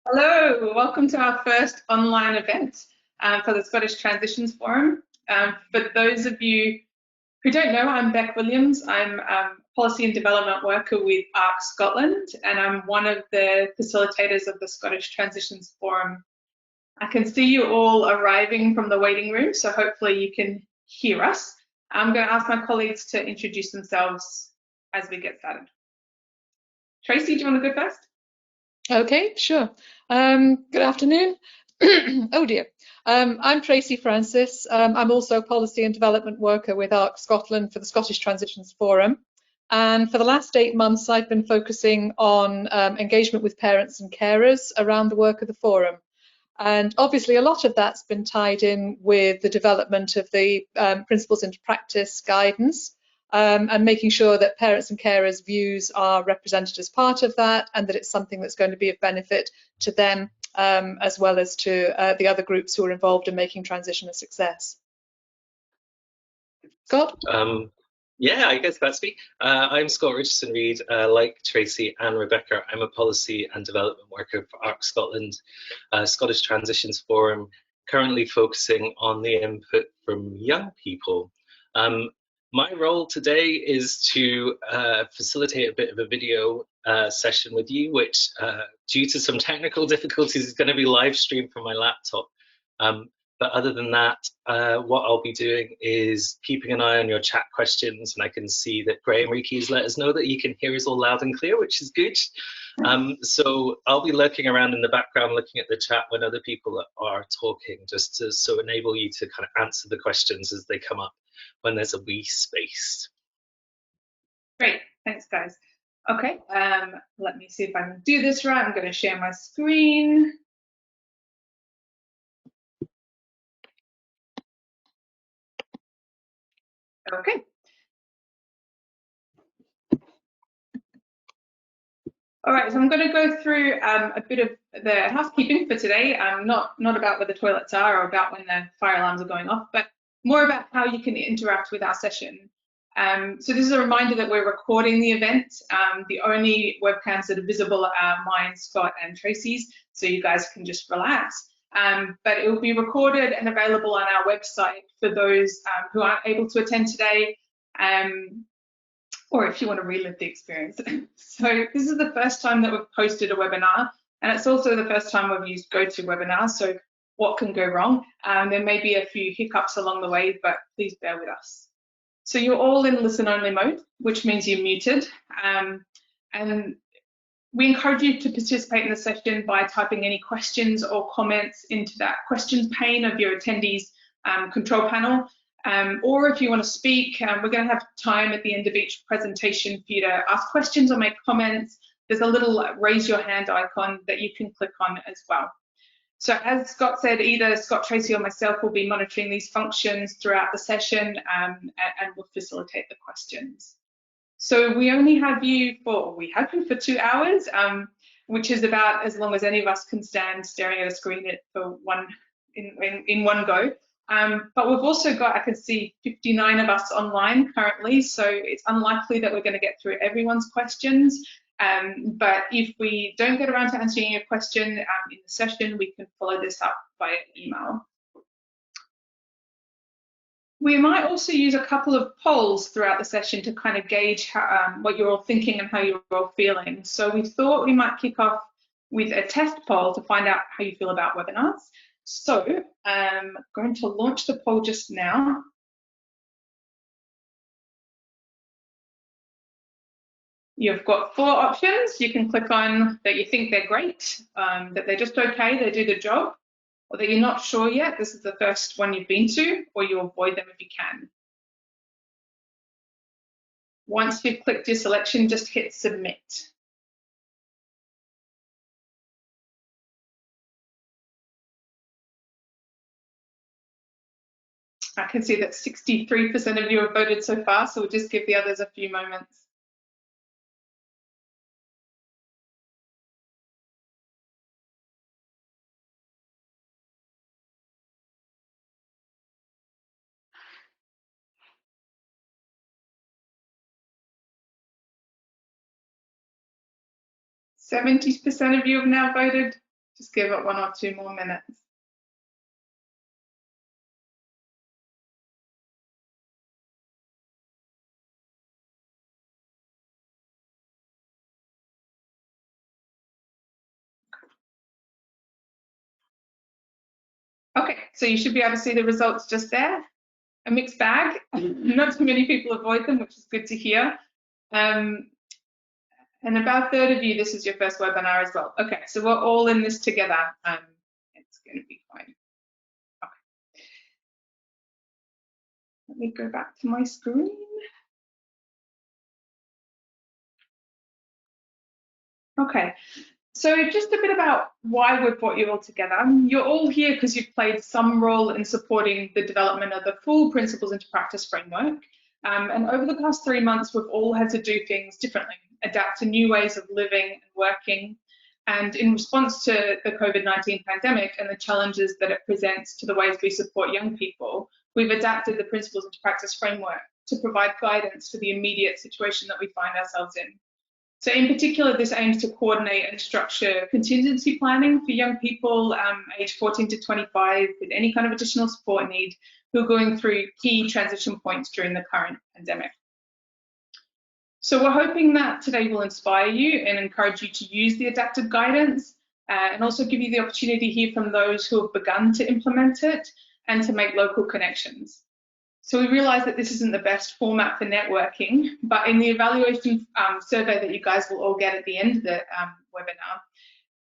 Hello, welcome to our first online event for the Scottish Transitions Forum. For those of you who don't know, I'm Beck Williams. I'm a Policy and Development Worker with ARC Scotland, and I'm one of the facilitators of the Scottish Transitions Forum. I can see you all arriving from the waiting room, so hopefully you can hear us. I'm going to ask my colleagues to introduce themselves as we get started. Tracy, do you want to go first? Okay, sure. Good afternoon. Oh dear. I'm Tracy Francis. I'm also a Policy and Development Worker with ARC Scotland for the Scottish Transitions Forum. And for the last 8 months, I've been focusing on engagement with parents and carers around the work of the forum. And obviously, a lot of that's been tied in with the development of the Principles into Practice guidance. And making sure that parents and carers' views are represented as part of that, and that it's something that's going to be of benefit to them as well as to the other groups who are involved in making transition a success. Scott? Yeah, I guess that's me. I'm Scott Richardson-Reid. Like Tracy and Rebecca, I'm a Policy and Development Worker for ARC Scotland, Scottish Transitions Forum, currently focusing on the input from young people. My role today is to facilitate a bit of a video session with you, which due to some technical difficulties is going to be live streamed from my laptop. But other than that, what I'll be doing is keeping an eye on your chat questions, and I can see that Graham Reiki has let us know that you can hear us all loud and clear, which is good. So I'll be lurking around in the background looking at the chat when other people are talking, just to enable you to kind of answer the questions as they come up when there's a wee space. Great, thanks guys. Okay, let me see if I can do this right. I'm going to share my screen. Okay. All right, so I'm going to go through a bit of the housekeeping for today, not about where the toilets are or about when the fire alarms are going off, but more about how you can interact with our session. So this is a reminder that we're recording the event. The only webcams that are visible are mine, Scott, and Tracy's, so you guys can just relax. But it will be recorded and available on our website for those who aren't able to attend today, or if you want to relive the experience. So this is the first time that we've posted a webinar, and it's also the first time we've used GoToWebinar, so what can go wrong? There may be a few hiccups along the way, but please bear with us. So you're all in listen-only mode, which means you're muted, and we encourage you to participate in the session by typing any questions or comments into that questions pane of your attendees control panel. Or if you want to speak, we're going to have time at the end of each presentation for you to ask questions or make comments. There's a little raise your hand icon that you can click on as well. So as Scott said, either Scott, Tracy, or myself will be monitoring these functions throughout the session and will facilitate the questions. So we only have you for 2 hours, which is about as long as any of us can stand staring at a screen for in one go. But we've also got, I can see 59 of us online currently, so it's unlikely that we're going to get through everyone's questions. But if we don't get around to answering your question in the session, we can follow this up via email. We might also use a couple of polls throughout the session to kind of gauge how, what you're all thinking and how you're all feeling. So we thought we might kick off with a test poll to find out how you feel about webinars. So I'm going to launch the poll just now. You've got 4 options. You can click on that you think they're great, that they're just okay, they do the job, or that you're not sure yet, this is the first one you've been to, or you avoid them if you can. Once you've clicked your selection, just hit submit. I can see that 63% of you have voted so far, so we'll just give the others a few moments. %70 of you have now voted, Just give it 1 or 2 more minutes. Okay, so you should be able to see the results just there. A mixed bag. Not too many people avoid them, which is good to hear. And about a third of you, this is your first webinar as well. Okay, so we're all in this together. It's going to be fine. Okay. Let me go back to my screen. Okay, so just a bit about why we've brought you all together. You're all here because you've played some role in supporting the development of the full Principles into Practice framework. And over the past 3 months, we've all had to do things differently, adapt to new ways of living and working. And in response to the COVID-19 pandemic and the challenges that it presents to the ways we support young people, we've adapted the Principles into Practice framework to provide guidance for the immediate situation that we find ourselves in. So in particular, this aims to coordinate and structure contingency planning for young people aged 14 to 25 with any kind of additional support need who are going through key transition points during the current pandemic. So we're hoping that today will inspire you and encourage you to use the adapted guidance and also give you the opportunity to hear from those who have begun to implement it and to make local connections. So we realise that this isn't the best format for networking, but in the evaluation survey that you guys will all get at the end of the webinar,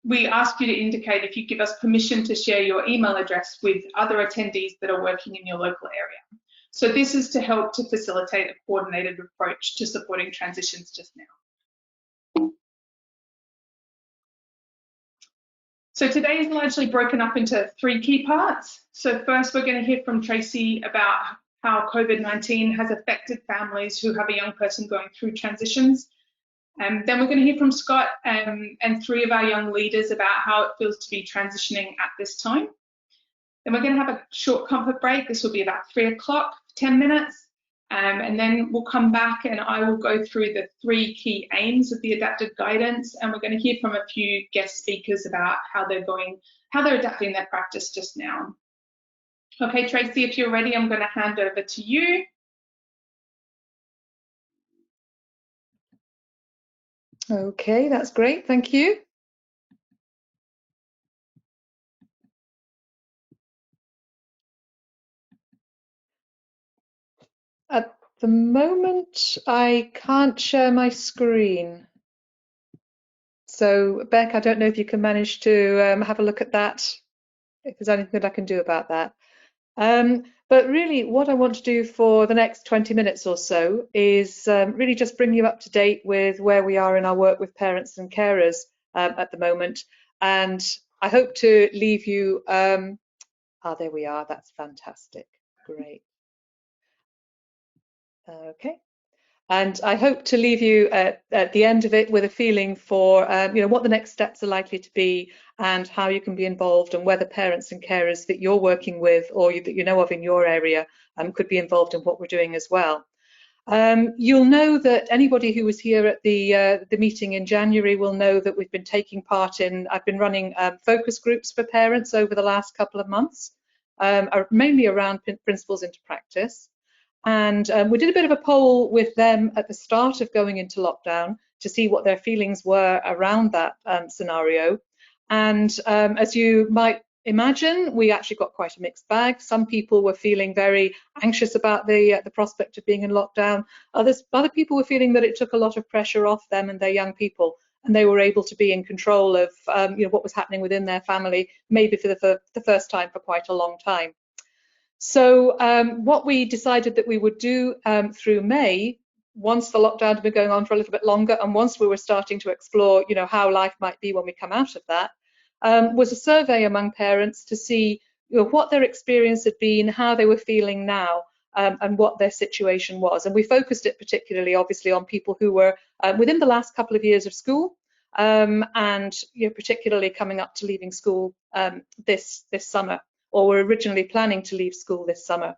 we ask you to indicate if you give us permission to share your email address with other attendees that are working in your local area. So this is to help to facilitate a coordinated approach to supporting transitions just now. So today is largely broken up into 3 key parts. So first, we're going to hear from Tracy about how COVID-19 has affected families who have a young person going through transitions. Then we're going to hear from Scott and 3 of our young leaders about how it feels to be transitioning at this time. Then we're going to have a short comfort break. This will be about 3 o'clock, 10 minutes. And then we'll come back and I will go through the 3 key aims of the adapted guidance. And we're going to hear from a few guest speakers about how they're adapting their practice just now. Okay, Tracy, if you're ready, I'm going to hand over to you. Okay, that's great. Thank you. At the moment, I can't share my screen. So, Beck, I don't know if you can manage to have a look at that, if there's anything that I can do about that. But really, what I want to do for the next 20 minutes or so is really just bring you up to date with where we are in our work with parents and carers at the moment. And I hope to leave you, there we are, that's fantastic, great. Okay. And I hope to leave you at the end of it with a feeling for what the next steps are likely to be and how you can be involved and whether parents and carers that you're working with or that you know of in your area could be involved in what we're doing as well. You'll know that anybody who was here at the meeting in January will know that we've been taking part in, I've been running focus groups for parents over the last couple of months, mainly around principles into practice. And we did a bit of a poll with them at the start of going into lockdown to see what their feelings were around that scenario. And as you might imagine, we actually got quite a mixed bag. Some people were feeling very anxious about the prospect of being in lockdown. Other people were feeling that it took a lot of pressure off them and their young people, and they were able to be in control of what was happening within their family, maybe for the first time for quite a long time. So what we decided that we would do through May, once the lockdown had been going on for a little bit longer and once we were starting to explore how life might be when we come out of that, was a survey among parents to see what their experience had been, how they were feeling now, and what their situation was. And we focused it particularly obviously on people who were within the last couple of years of school and particularly coming up to leaving school this summer, or were originally planning to leave school this summer.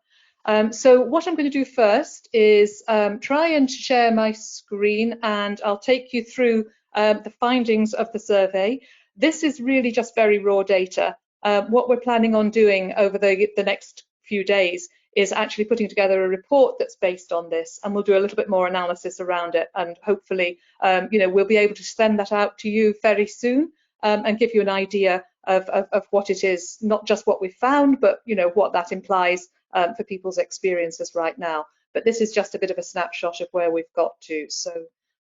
So what I'm going to do first is try and share my screen, and I'll take you through the findings of the survey. This is really just very raw data. What we're planning on doing over the next few days is actually putting together a report that's based on this, and we'll do a little bit more analysis around it, and hopefully we'll be able to send that out to you very soon, and give you an idea of what it is, not just what we've found, but what that implies for people's experiences right now. But this is just a bit of a snapshot of where we've got to. So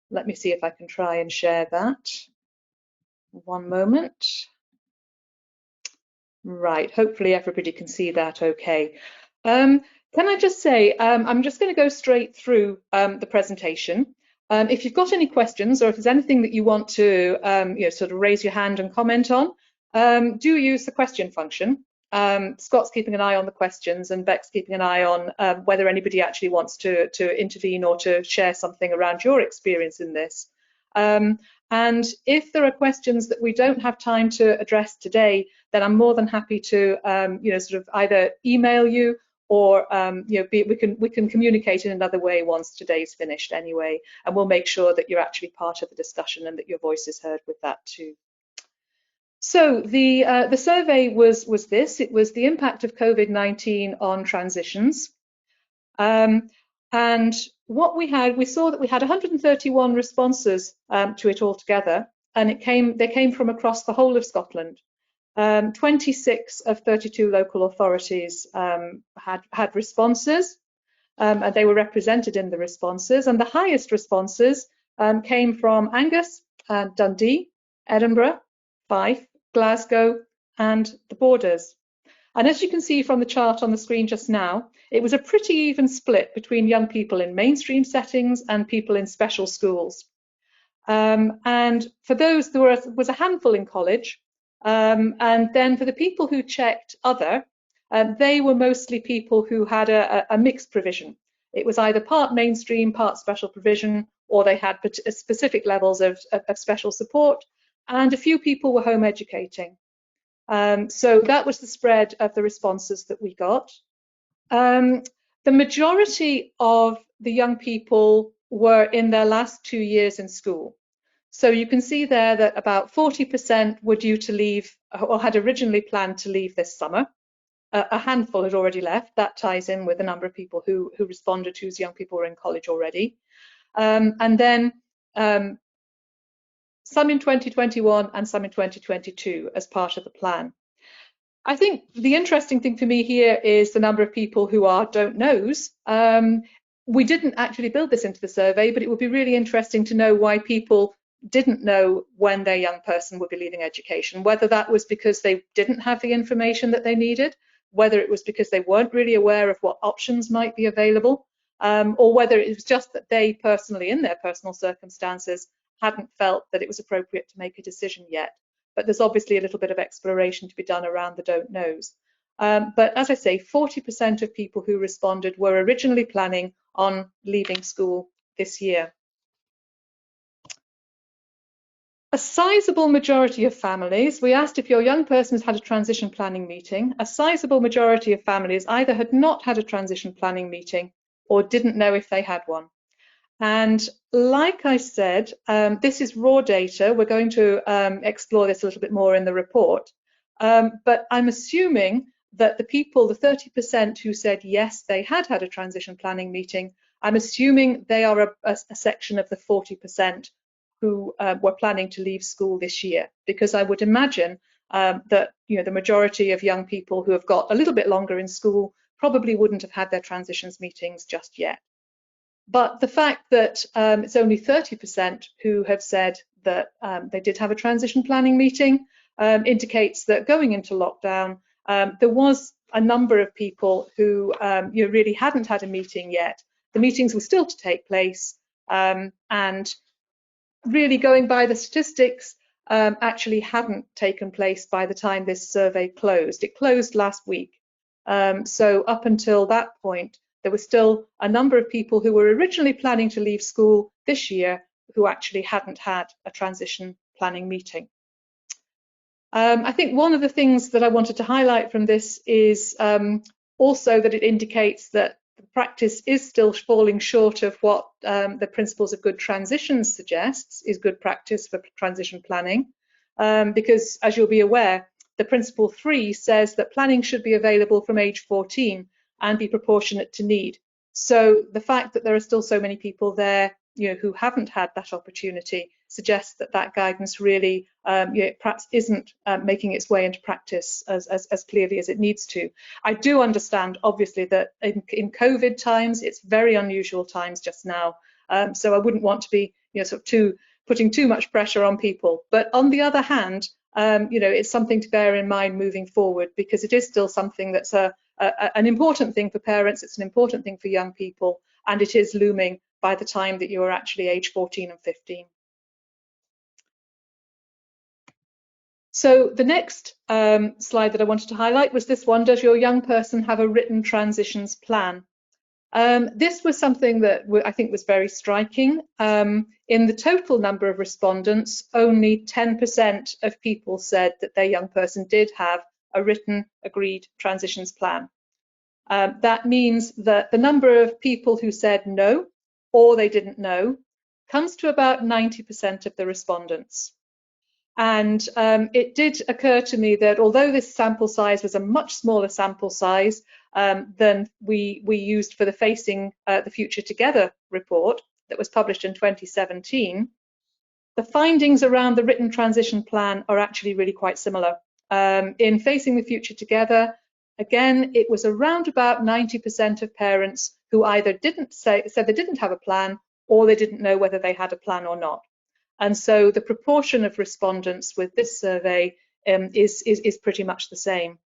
let me see if I can try and share that. One moment. Right, hopefully everybody can see that okay. Can I just say, I'm just going to go straight through the presentation. If you've got any questions, or if there's anything that you want to sort of raise your hand and comment on, do use the question function. Scott's keeping an eye on the questions, and Beck's keeping an eye on whether anybody actually wants to intervene or to share something around your experience in this. And if there are questions that we don't have time to address today, then I'm more than happy to sort of either email you, or we can communicate in another way once today's finished anyway, and we'll make sure that you're actually part of the discussion and that your voice is heard with that too. So the survey was this. It was the impact of COVID-19 on transitions. And what we saw that we had 131 responses to it altogether, and they came from across the whole of Scotland. 26 of 32 local authorities had responses, and they were represented in the responses. And the highest responses came from Angus, Dundee, Edinburgh, Fife, Glasgow, and the Borders. And as you can see from the chart on the screen just now, it was a pretty even split between young people in mainstream settings and people in special schools. And for those, there was a handful in college. And then for the people who checked other, they were mostly people who had a mixed provision. It was either part mainstream, part special provision, or they had specific levels of special support, and a few people were home educating. So that was the spread of the responses that we got. The majority of the young people were in their last 2 years in school. So you can see there that about 40% were due to leave, or had originally planned to leave this summer. A handful had already left. That ties in with the number of people who responded, whose young people were in college already. And then some in 2021 and some in 2022 as part of the plan. I think the interesting thing for me here is the number of people who are don't knows. We didn't actually build this into the survey, but it would be really interesting to know why people didn't know when their young person would be leaving education, whether that was because they didn't have the information that they needed, whether it was because they weren't really aware of what options might be available, or whether it was just that they personally, in their personal circumstances, hadn't felt that it was appropriate to make a decision yet. But there's obviously a little bit of exploration to be done around the don't knows. But as I say, 40% of people who responded were originally planning on leaving school this year. A sizable majority of families, we asked if your young person has had a transition planning meeting, a sizable majority of families either had not had a transition planning meeting or didn't know if they had one. And like I said, this is raw data. We're going to explore this a little bit more in the report. But I'm assuming that the people, the 30% who said yes, they had had a transition planning meeting, I'm assuming they are a section of the 40% who were planning to leave school this year, because I would imagine that the majority of young people who have got a little bit longer in school probably wouldn't have had their transitions meetings just yet. But the fact that it's only 30% who have said that they did have a transition planning meeting indicates that going into lockdown, there was a number of people who really hadn't had a meeting yet. The meetings were still to take place, and really going by the statistics, actually hadn't taken place by the time this survey closed. It closed last week. So up until that point, there were still a number of people who were originally planning to leave school this year who actually hadn't had a transition planning meeting. I think one of the things that I wanted to highlight from this is also that it indicates that the practice is still falling short of what the Principles of Good Transitions suggests is good practice for transition planning. because, as you'll be aware, the Principle 3 says that planning should be available from age 14 and be proportionate to need. So the fact that there are still so many people there, who haven't had that opportunity suggests that that guidance really, perhaps isn't making its way into practice as clearly as it needs to. I do understand, obviously, that in COVID times, it's very unusual times just now. So I wouldn't want to be, putting too much pressure on people. But on the other hand, it's something to bear in mind moving forward, because it is still something that's an important thing for parents. It's an important thing for young people, and it is looming by the time that you are actually age 14 and 15. So the next slide that I wanted to highlight was this one: does your young person have a written transitions plan? This was something that I think was very striking. In the total number of respondents, only 10% of people said that their young person did have a written, agreed transitions plan. That means that the number of people who said no, or they didn't know, comes to about 90% of the respondents. And it did occur to me that although this sample size was a much smaller sample size than we used for the Facing the Future Together report that was published in 2017, the findings around the written transition plan are actually really quite similar. In Facing the Future Together, again, it was around about 90% of parents who either said they didn't have a plan, or they didn't know whether they had a plan or not. And so the proportion of respondents with this survey is pretty much the same.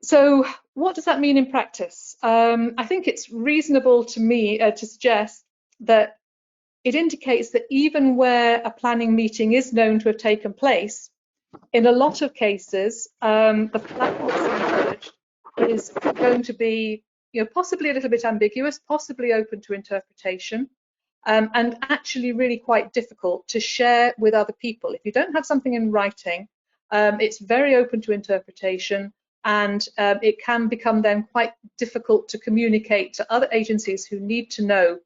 So what does that mean in practice? I think it's reasonable to me to suggest that it indicates that even where a planning meeting is known to have taken place, in a lot of cases, the plan that's emerged is going to be, possibly a little bit ambiguous, possibly open to interpretation, and actually really quite difficult to share with other people. If you don't have something in writing, it's very open to interpretation, and it can become then quite difficult to communicate to other agencies who need to know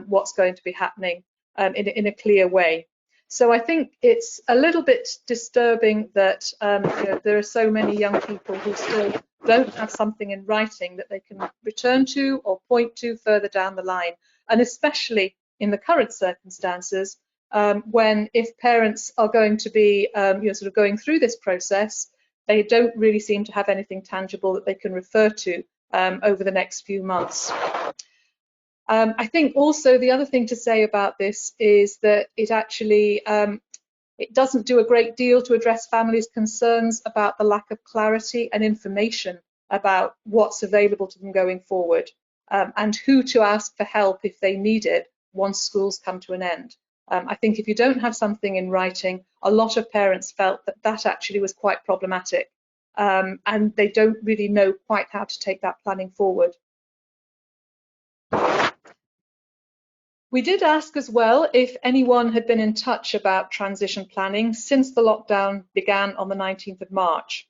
what's going to be happening in a clear way. So I think it's a little bit disturbing that there are so many young people who still don't have something in writing that they can return to or point to further down the line, and especially in the current circumstances, when if parents are going to be sort of going through this process, they don't really seem to have anything tangible that they can refer to over the next few months. I think also the other thing to say about this is that it actually it doesn't do a great deal to address families' concerns about the lack of clarity and information about what's available to them going forward, and who to ask for help if they need it once schools come to an end. I think if you don't have something in writing, a lot of parents felt that that actually was quite problematic, and they don't really know quite how to take that planning forward. We did ask as well if anyone had been in touch about transition planning since the lockdown began on the 19th of March.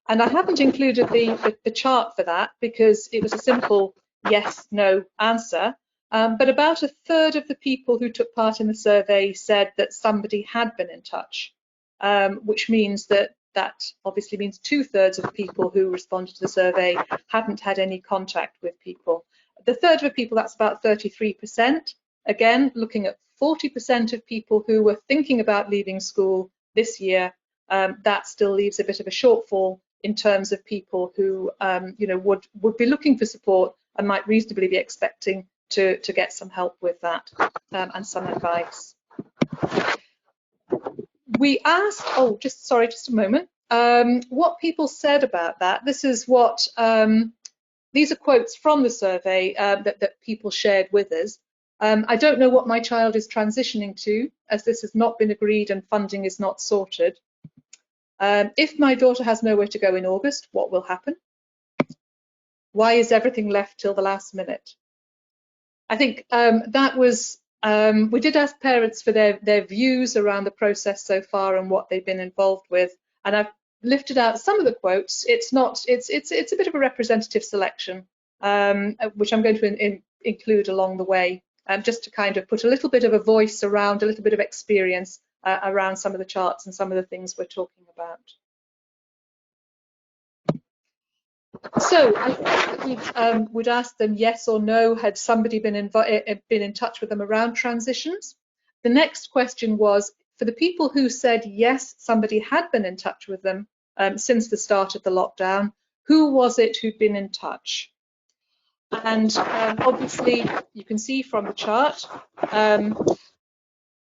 And I haven't included the chart for that because it was a simple yes, no answer. But about a third of the people who took part in the survey said that somebody had been in touch, which means that obviously means 2/3 of the people who responded to the survey hadn't had any contact with people. The third of the people, that's about 33%. Again, looking at 40% of people who were thinking about leaving school this year, that still leaves a bit of a shortfall in terms of people who would be looking for support and might reasonably be expecting to get some help with that and some advice. We asked, just a moment, what people said about that. This is what, these are quotes from the survey that people shared with us. I don't know what my child is transitioning to, as this has not been agreed and funding is not sorted. If my daughter has nowhere to go in August, what will happen? Why is everything left till the last minute? I think that was, we did ask parents for their views around the process so far and what they've been involved with, and I've lifted out some of the quotes. It's a bit of a representative selection, which I'm going to include along the way, just to kind of put a little bit of a voice around a little bit of experience around some of the charts and some of the things we're talking about. So I think that we would ask them yes or no, had somebody been in touch with them around transitions. The next question was, for the people who said yes, somebody had been in touch with them since the start of the lockdown, who was it who'd been in touch? And obviously, you can see from the chart,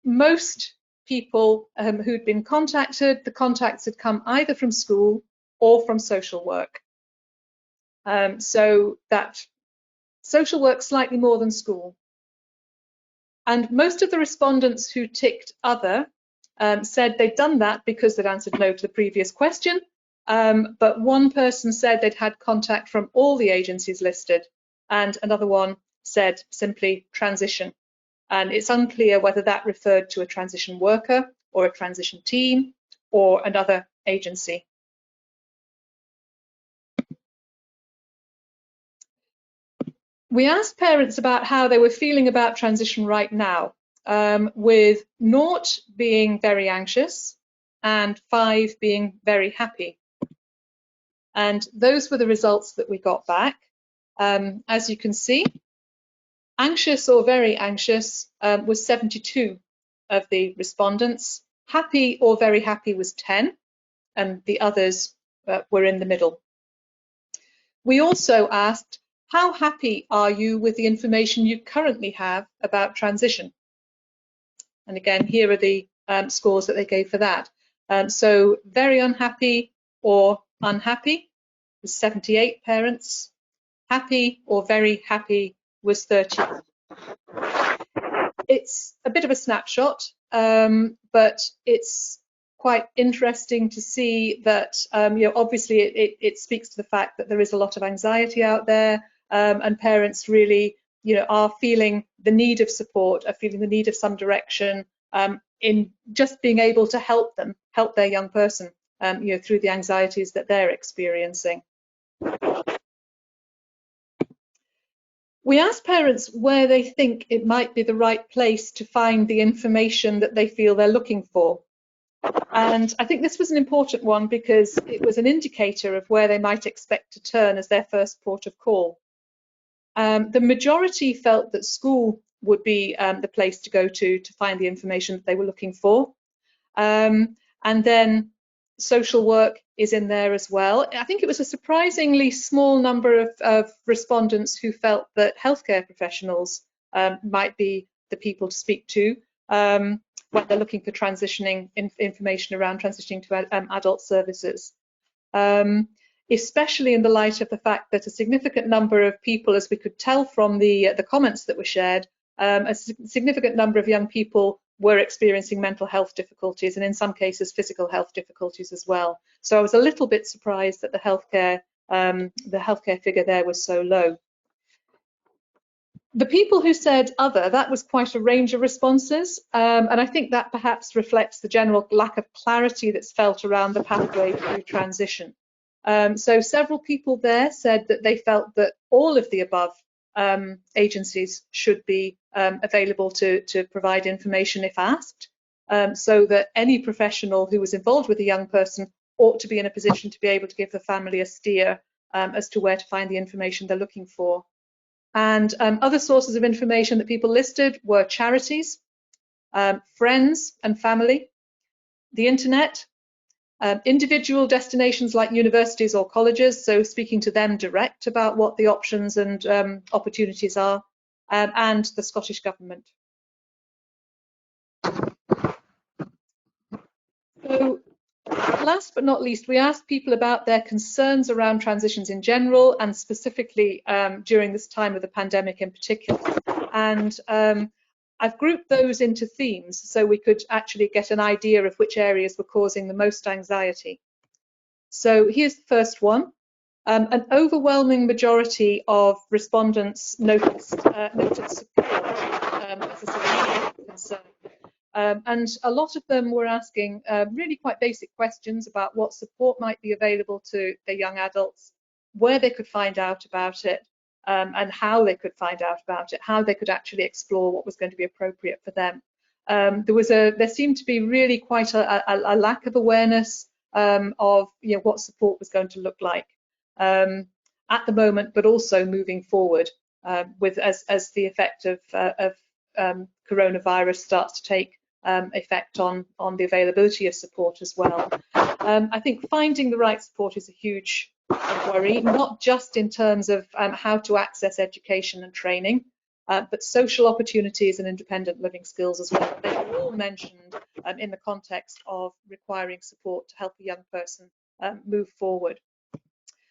most people who'd been contacted, the contacts had come either from school or from social work. So that social work slightly more than school. And most of the respondents who ticked other said they'd done that because they'd answered no to the previous question. But one person said they'd had contact from all the agencies listed, and another one said simply transition. And it's unclear whether that referred to a transition worker or a transition team or another agency. We asked parents about how they were feeling about transition right now, with 0 being very anxious and 5 being very happy. And those were the results that we got back. As you can see, anxious or very anxious was 72 of the respondents. Happy or very happy was 10, and the others were in the middle. We also asked, how happy are you with the information you currently have about transition? And again, here are the scores that they gave for that. So very unhappy or unhappy was 78 parents. Happy or very happy was 30. It's a bit of a snapshot, but it's quite interesting to see that, obviously it speaks to the fact that there is a lot of anxiety out there, and parents really, are feeling the need of support, are feeling the need of some direction in just being able to help their young person, through the anxieties that they're experiencing. We asked parents where they think it might be the right place to find the information that they feel they're looking for. And I think this was an important one because it was an indicator of where they might expect to turn as their first port of call. The majority felt that school would be the place to go to find the information that they were looking for. And then social work is in there as well. I think it was a surprisingly small number of respondents who felt that healthcare professionals might be the people to speak to when they're looking for transitioning information around transitioning to adult services. Especially in the light of the fact that a significant number of people, as we could tell from the comments that were shared, a significant number of young people were experiencing mental health difficulties and in some cases physical health difficulties as well. So I was a little bit surprised that the healthcare figure there was so low. The people who said other, that was quite a range of responses, and I think that perhaps reflects the general lack of clarity that's felt around the pathway through transition. So several people there said that they felt that all of the above agencies should be available to provide information if asked, so that any professional who was involved with a young person ought to be in a position to be able to give the family a steer as to where to find the information they're looking for. And other sources of information that people listed were charities, friends and family, the internet, individual destinations like universities or colleges, so speaking to them direct about what the options and opportunities are, and the Scottish Government. So, last but not least, we asked people about their concerns around transitions in general and specifically during this time of the pandemic in particular. And I've grouped those into themes so we could actually get an idea of which areas were causing the most anxiety. So here's the first one. An overwhelming majority of respondents noted support as a significant concern. And a lot of them were asking really quite basic questions about what support might be available to their young adults, where they could find out about it, and how they could find out about it, how they could actually explore what was going to be appropriate for them. there seemed to be really quite a lack of awareness of what support was going to look like at the moment, but also moving forward as the effect of coronavirus starts to take effect on the availability of support as well. I think finding the right support is a huge worry, not just in terms of how to access education and training, but social opportunities and independent living skills as well. They were all mentioned in the context of requiring support to help a young person move forward.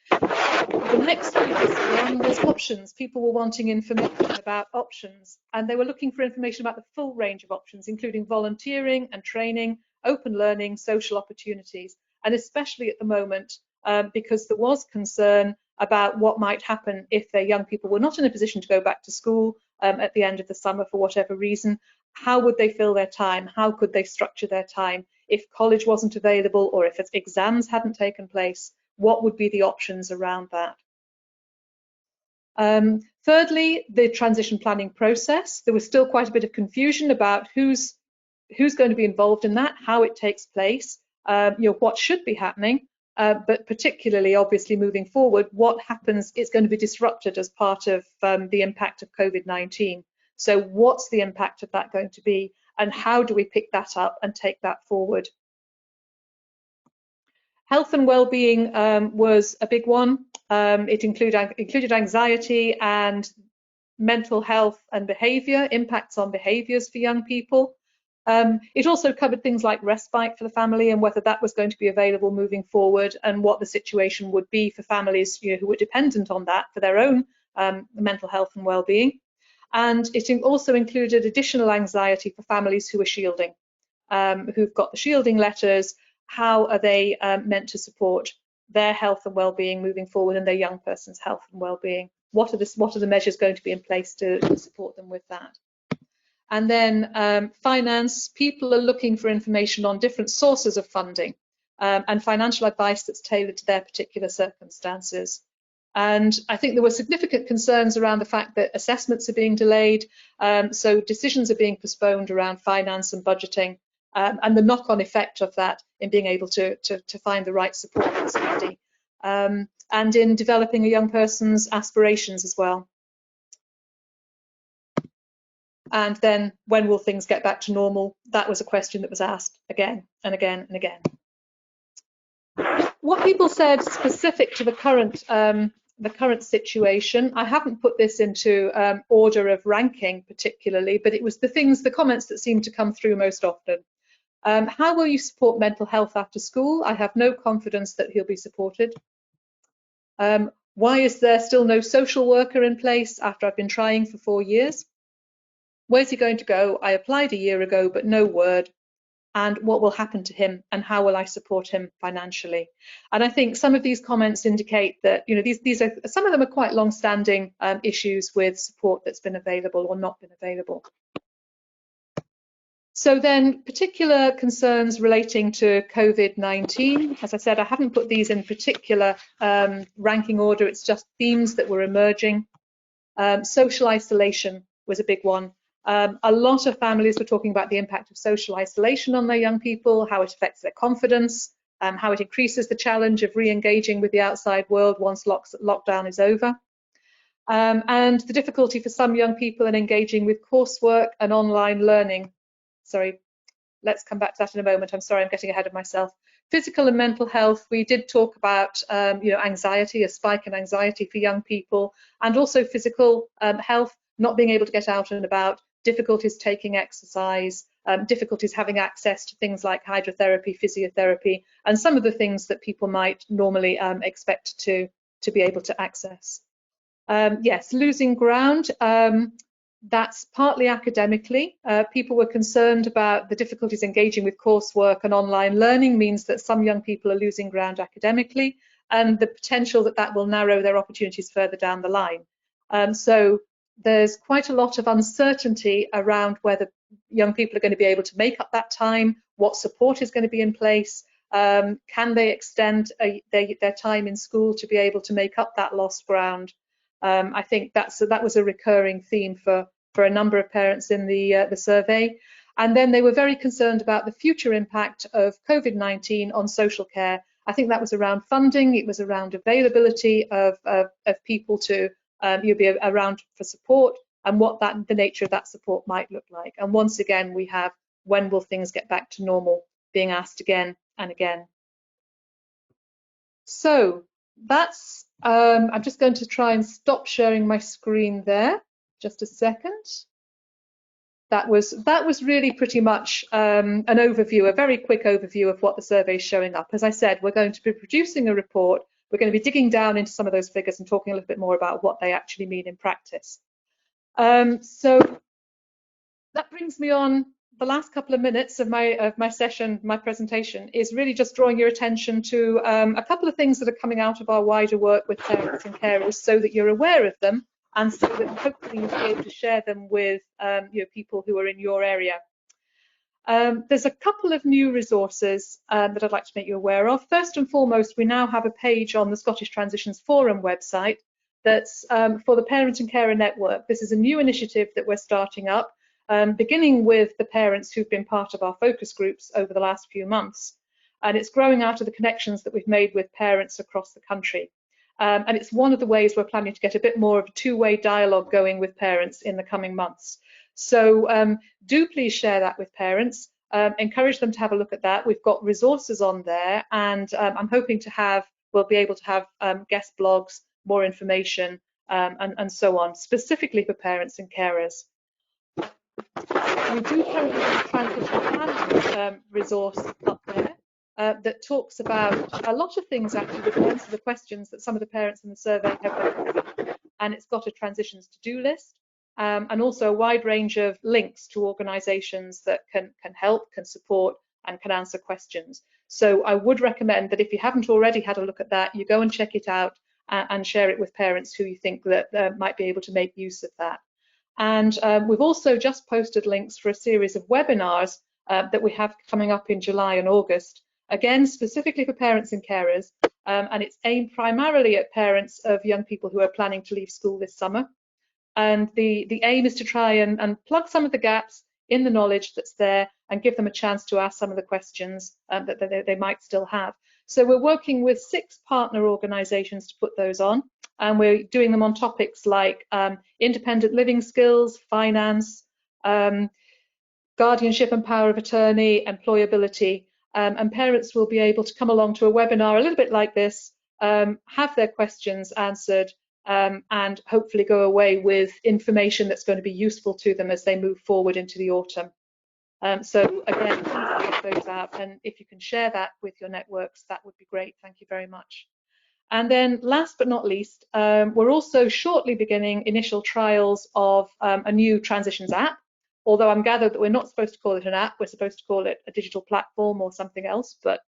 The next one was options. People were wanting information about options, and they were looking for information about the full range of options, including volunteering and training, open learning, social opportunities, and especially at the moment, because there was concern about what might happen if their young people were not in a position to go back to school at the end of the summer for whatever reason. How would they fill their time? How could they structure their time? If college wasn't available, or if exams hadn't taken place, what would be the options around that? Thirdly, the transition planning process. There was still quite a bit of confusion about who's going to be involved in that, how it takes place, what should be happening, but particularly, obviously, moving forward, what happens is going to be disrupted as part of the impact of COVID-19. So what's the impact of that going to be, and how do we pick that up and take that forward? Health and well-being was a big one. It included anxiety and mental health and behaviour, impacts on behaviours for young people. It also covered things like respite for the family and whether that was going to be available moving forward, and what the situation would be for families who were dependent on that for their own mental health and well-being. And it also included additional anxiety for families who are shielding, who've got the shielding letters. How are they meant to support their health and well-being moving forward, and their young person's health and well-being? What are the measures going to be in place to support them with that? And then finance. People are looking for information on different sources of funding and financial advice that's tailored to their particular circumstances. And I think there were significant concerns around the fact that assessments are being delayed, so decisions are being postponed around finance and budgeting. And the knock-on effect of that in being able to find the right support and safety, and in developing a young person's aspirations as well. And then, when will things get back to normal? That was a question that was asked again and again and again. What people said specific to the current situation, I haven't put this into order of ranking particularly, but it was the comments that seemed to come through most often. How will you support mental health after school? I have no confidence that he'll be supported. Why is there still no social worker in place after I've been trying for 4 years? Where's he going to go? I applied a year ago, but no word. And what will happen to him, and how will I support him financially? And I think some of these comments indicate that these are, some of them are quite long-standing issues with support that's been available or not been available. So then, particular concerns relating to COVID-19. As I said, I haven't put these in particular ranking order. It's just themes that were emerging. Social isolation was a big one. A lot of families were talking about the impact of social isolation on their young people, how it affects their confidence, how it increases the challenge of re-engaging with the outside world once lockdown is over. And the difficulty for some young people in engaging with coursework and online learning. Sorry, let's come back to that in a moment. I'm sorry, I'm getting ahead of myself. Physical and mental health, we did talk about anxiety, a spike in anxiety for young people, and also physical health, not being able to get out and about, difficulties taking exercise, difficulties having access to things like hydrotherapy, physiotherapy, and some of the things that people might normally expect to be able to access. Yes, losing ground. That's partly academically. People were concerned about the difficulties engaging with coursework, and online learning means that some young people are losing ground academically, and the potential that that will narrow their opportunities further down the line. So there's quite a lot of uncertainty around whether young people are going to be able to make up that time, what support is going to be in place, can they extend their time in school to be able to make up that lost ground. I think that was a recurring theme for a number of parents in the survey. And then they were very concerned about the future impact of COVID-19 on social care. I think that was around funding, it was around availability of people to be around for support, and what the nature of that support might look like. And once again, we have when will things get back to normal being asked again and again. So that's, I'm just going to try and stop sharing my screen there. Just a second. That was really pretty much an overview, a very quick overview of what the survey is showing up. As I said, we're going to be producing a report. We're going to be digging down into some of those figures and talking a little bit more about what they actually mean in practice. So that brings me on the last couple of minutes of my session, my presentation, is really just drawing your attention to a couple of things that are coming out of our wider work with parents and carers, so that you're aware of them, and so that hopefully you'll be able to share them with people who are in your area. There's a couple of new resources that I'd like to make you aware of. First and foremost, we now have a page on the Scottish Transitions Forum website that's for the Parent and Carer Network. This is a new initiative that we're starting up, beginning with the parents who've been part of our focus groups over the last few months. And it's growing out of the connections that we've made with parents across the country. And it's one of the ways we're planning to get a bit more of a two-way dialogue going with parents in the coming months. So do please share that with parents, encourage them to have a look at that. We've got resources on there, and I'm hoping to we'll be able to have guest blogs, more information, and so on, specifically for parents and carers. We do currently have a transition plan resource up there that talks about a lot of things actually that answer the questions that some of the parents in the survey have raised. And it's got a transitions to-do list and also a wide range of links to organisations that can help, can support, and can answer questions. So I would recommend that if you haven't already had a look at that, you go and check it out and share it with parents who you think that might be able to make use of that. And we've also just posted links for a series of webinars that we have coming up in July and August, again, specifically for parents and carers, and it's aimed primarily at parents of young people who are planning to leave school this summer. And the aim is to try and plug some of the gaps in the knowledge that's there and give them a chance to ask some of the questions that they might still have. So we're working with 6 partner organisations to put those on, and we're doing them on topics like independent living skills, finance, guardianship and power of attorney, employability, and parents will be able to come along to a webinar a little bit like this, have their questions answered, and hopefully go away with information that's going to be useful to them as they move forward into the autumn. So again, please check those out, and if you can share that with your networks, that would be great. Thank you very much. And then last but not least, we're also shortly beginning initial trials of a new transitions app, although I'm gathered that we're not supposed to call it an app, we're supposed to call it a digital platform or something else. But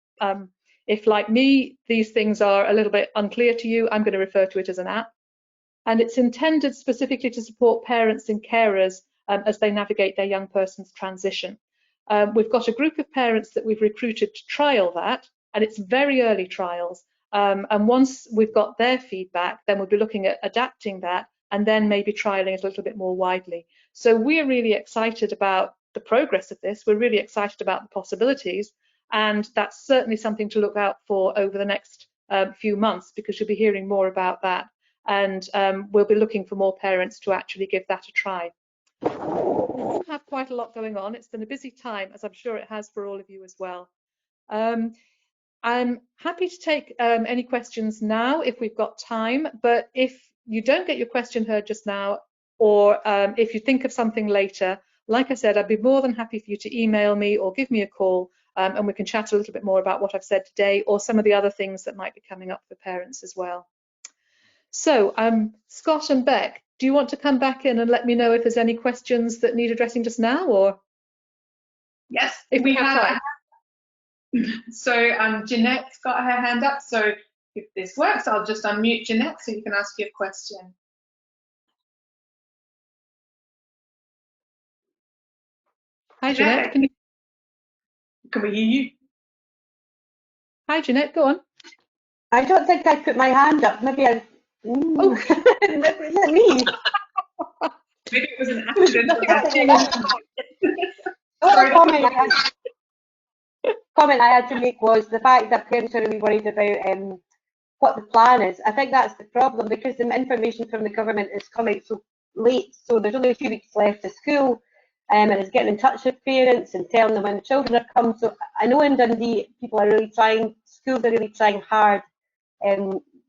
if, like me, these things are a little bit unclear to you, I'm going to refer to it as an app. And it's intended specifically to support parents and carers as they navigate their young person's transition. We've got a group of parents that we've recruited to trial that, and it's very early trials. And once we've got their feedback, then we'll be looking at adapting that and then maybe trialing it a little bit more widely. So we're really excited about the progress of this. We're really excited about the possibilities, and that's certainly something to look out for over the next few months, because you'll be hearing more about that. And we'll be looking for more parents to actually give that a try. We have quite a lot going on. It's been a busy time, as I'm sure it has for all of you as well. I'm happy to take any questions now if we've got time, but if you don't get your question heard just now, or if you think of something later, like I said, I'd be more than happy for you to email me or give me a call, and we can chat a little bit more about what I've said today or some of the other things that might be coming up for parents as well. So Scott and Beck, do you want to come back in and let me know if there's any questions that need addressing just now, or? Yes, if we have time. So Jeanette's got her hand up, so if this works, I'll just unmute Jeanette so you can ask your question. Hi Jeanette, can we hear you? Hi Jeanette, go on. I don't think I put my hand up. Maybe I. Oh, is it me? Maybe it was an accident. The Sorry. only comment I had to make was the fact that parents are really worried about what the plan is. I think that's the problem, because the information from the government is coming so late, so there's only a few weeks left of school, and it's getting in touch with parents and telling them when the children are coming. So I know in Dundee people are really trying, schools are really trying hard.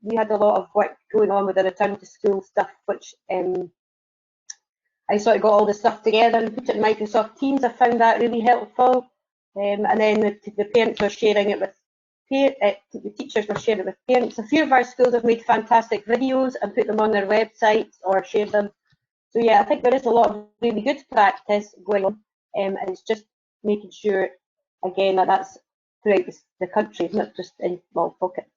We had a lot of work going on with the return to school stuff, which I sort of got all the stuff together and put it in Microsoft Teams. I found that really helpful. And then the parents were sharing it with the teachers were sharing it with parents. A few of our schools have made fantastic videos and put them on their websites or shared them. So yeah, I think there is a lot of really good practice going on, and it's just making sure, again, that that's throughout the country, not just in small pockets.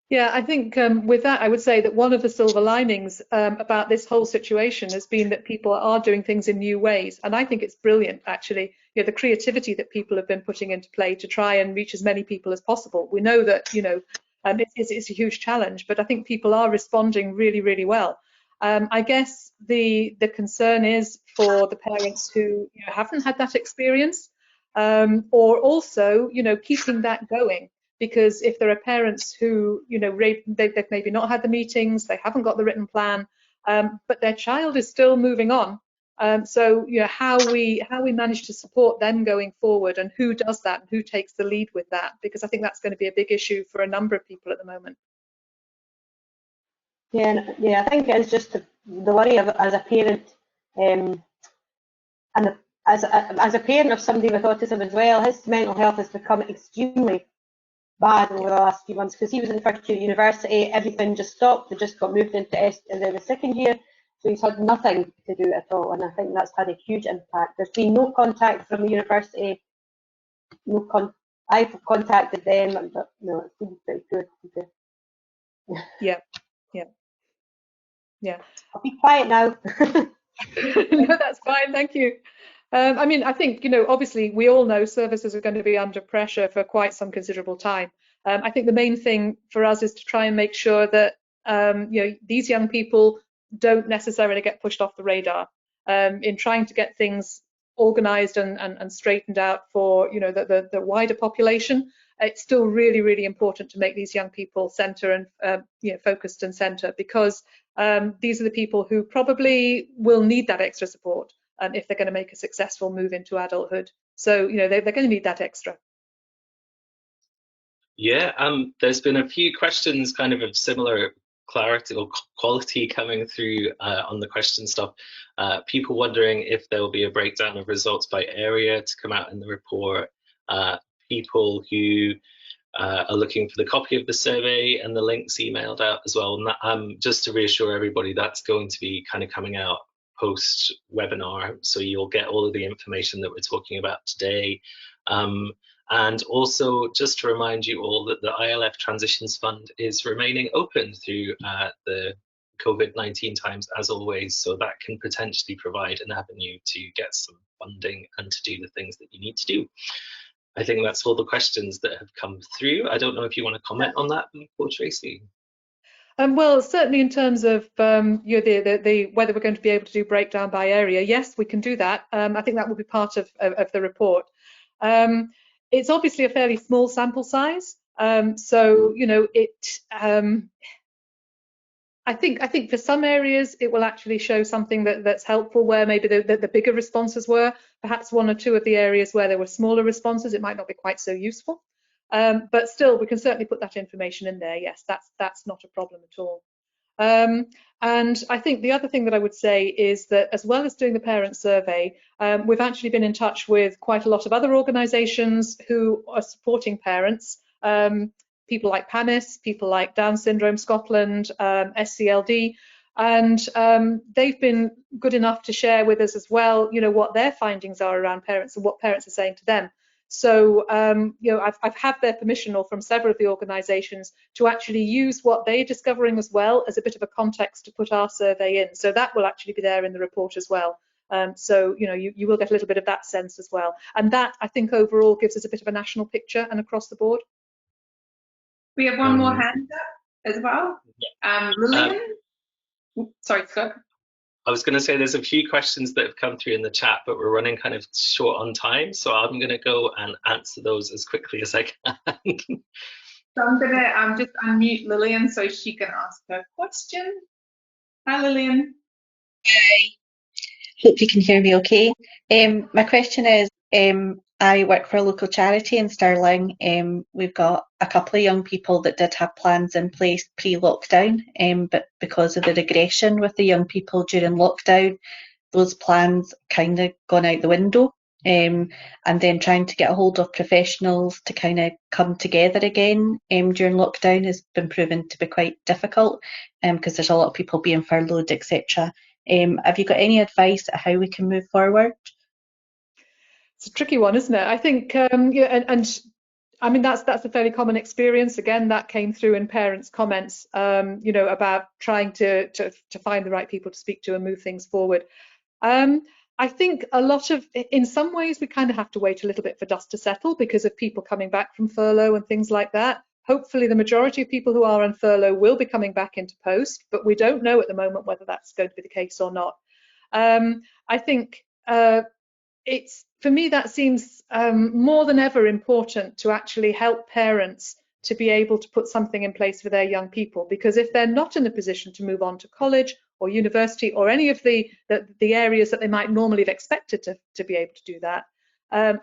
Yeah, I think with that, I would say that one of the silver linings about this whole situation has been that people are doing things in new ways. And I think it's brilliant, actually, you know, the creativity that people have been putting into play to try and reach as many people as possible. We know that, you know, it's a huge challenge, but I think people are responding really, really well. I guess the concern is for the parents who haven't had that experience, or also, you know, keeping that going. Because if there are parents who, you know, they've maybe not had the meetings, they haven't got the written plan, but their child is still moving on. So, you know, how we manage to support them going forward, and who does that, and who takes the lead with that, because I think that's going to be a big issue for a number of people at the moment. Yeah, I think it's just the worry of as a parent, and as a parent of somebody with autism as well, his mental health has become extremely bad over the last few months, because he was in first year university, everything just stopped, they just got moved into the second year, so he's had nothing to do at all, and I think that's had a huge impact. There's been no contact from the university, I've contacted them, but no, it's been pretty good. Yeah. I'll be quiet now. No, that's fine, thank you. I mean, I think, you know, obviously we all know services are going to be under pressure for quite some considerable time. I think the main thing for us is to try and make sure that, you know, these young people don't necessarily get pushed off the radar in trying to get things organised and straightened out for, you know, the wider population. It's still really, really important to make these young people centre and, you know, focused and centre, because these are the people who probably will need that extra support if they're going to make a successful move into adulthood. So, you know, they're going to need that extra. Yeah, there's been a few questions kind of similar clarity or quality coming through on the question stuff. People wondering if there will be a breakdown of results by area to come out in the report. People who are looking for the copy of the survey and the links emailed out as well. And that, just to reassure everybody, that's going to be kind of coming out post webinar, so you'll get all of the information that we're talking about today. And also just to remind you all that the ILF Transitions Fund is remaining open through the COVID-19 times, as always, so that can potentially provide an avenue to get some funding and to do the things that you need to do. I think that's all the questions that have come through. I don't know if you want to comment on that, Tracy. Well, certainly in terms of you know, the whether we're going to be able to do breakdown by area, yes, we can do that. I think that will be part of the report. It's obviously a fairly small sample size, so you know I think for some areas it will actually show something that's helpful, where maybe the bigger responses were. Perhaps one or two of the areas where there were smaller responses, it might not be quite so useful. But still, we can certainly put that information in there. Yes, that's not a problem at all. And I think the other thing that I would say is that, as well as doing the parent survey, we've actually been in touch with quite a lot of other organisations who are supporting parents. People like PANIS, people like Down Syndrome Scotland, SCLD, and they've been good enough to share with us as well, you know, what their findings are around parents and what parents are saying to them. So, you know, I've had their permission, or from several of the organisations, to actually use what they're discovering as well as a bit of a context to put our survey in. So that will actually be there in the report as well. So, you know, you will get a little bit of that sense as well. And that, I think, overall gives us a bit of a national picture and across the board. We have one more hand up as well. Lillian? Sorry, Scott. I was going to say there's a few questions that have come through in the chat, but we're running kind of short on time, so I'm going to go and answer those as quickly as I can. So I'm going to just unmute Lillian so she can ask her question. Hi, Lillian. Hi. Hope you can hear me okay. My question is, I work for a local charity in Stirling. We've got a couple of young people that did have plans in place pre-lockdown, but because of the regression with the young people during lockdown, those plans kind of gone out the window. And then trying to get a hold of professionals to kind of come together again during lockdown has been proven to be quite difficult because there's a lot of people being furloughed, etc. Have you got any advice on how we can move forward? It's a tricky one, isn't it? I think, yeah, and I mean that's a fairly common experience. Again, that came through in parents' comments, you know, about trying to find the right people to speak to and move things forward. I think a lot of, in some ways, we kind of have to wait a little bit for dust to settle because of people coming back from furlough and things like that. Hopefully, the majority of people who are on furlough will be coming back into post, but we don't know at the moment whether that's going to be the case or not. I think for me, that seems more than ever important to actually help parents to be able to put something in place for their young people, because if they're not in a position to move on to college or university or any of the areas that they might normally have expected to be able to do that,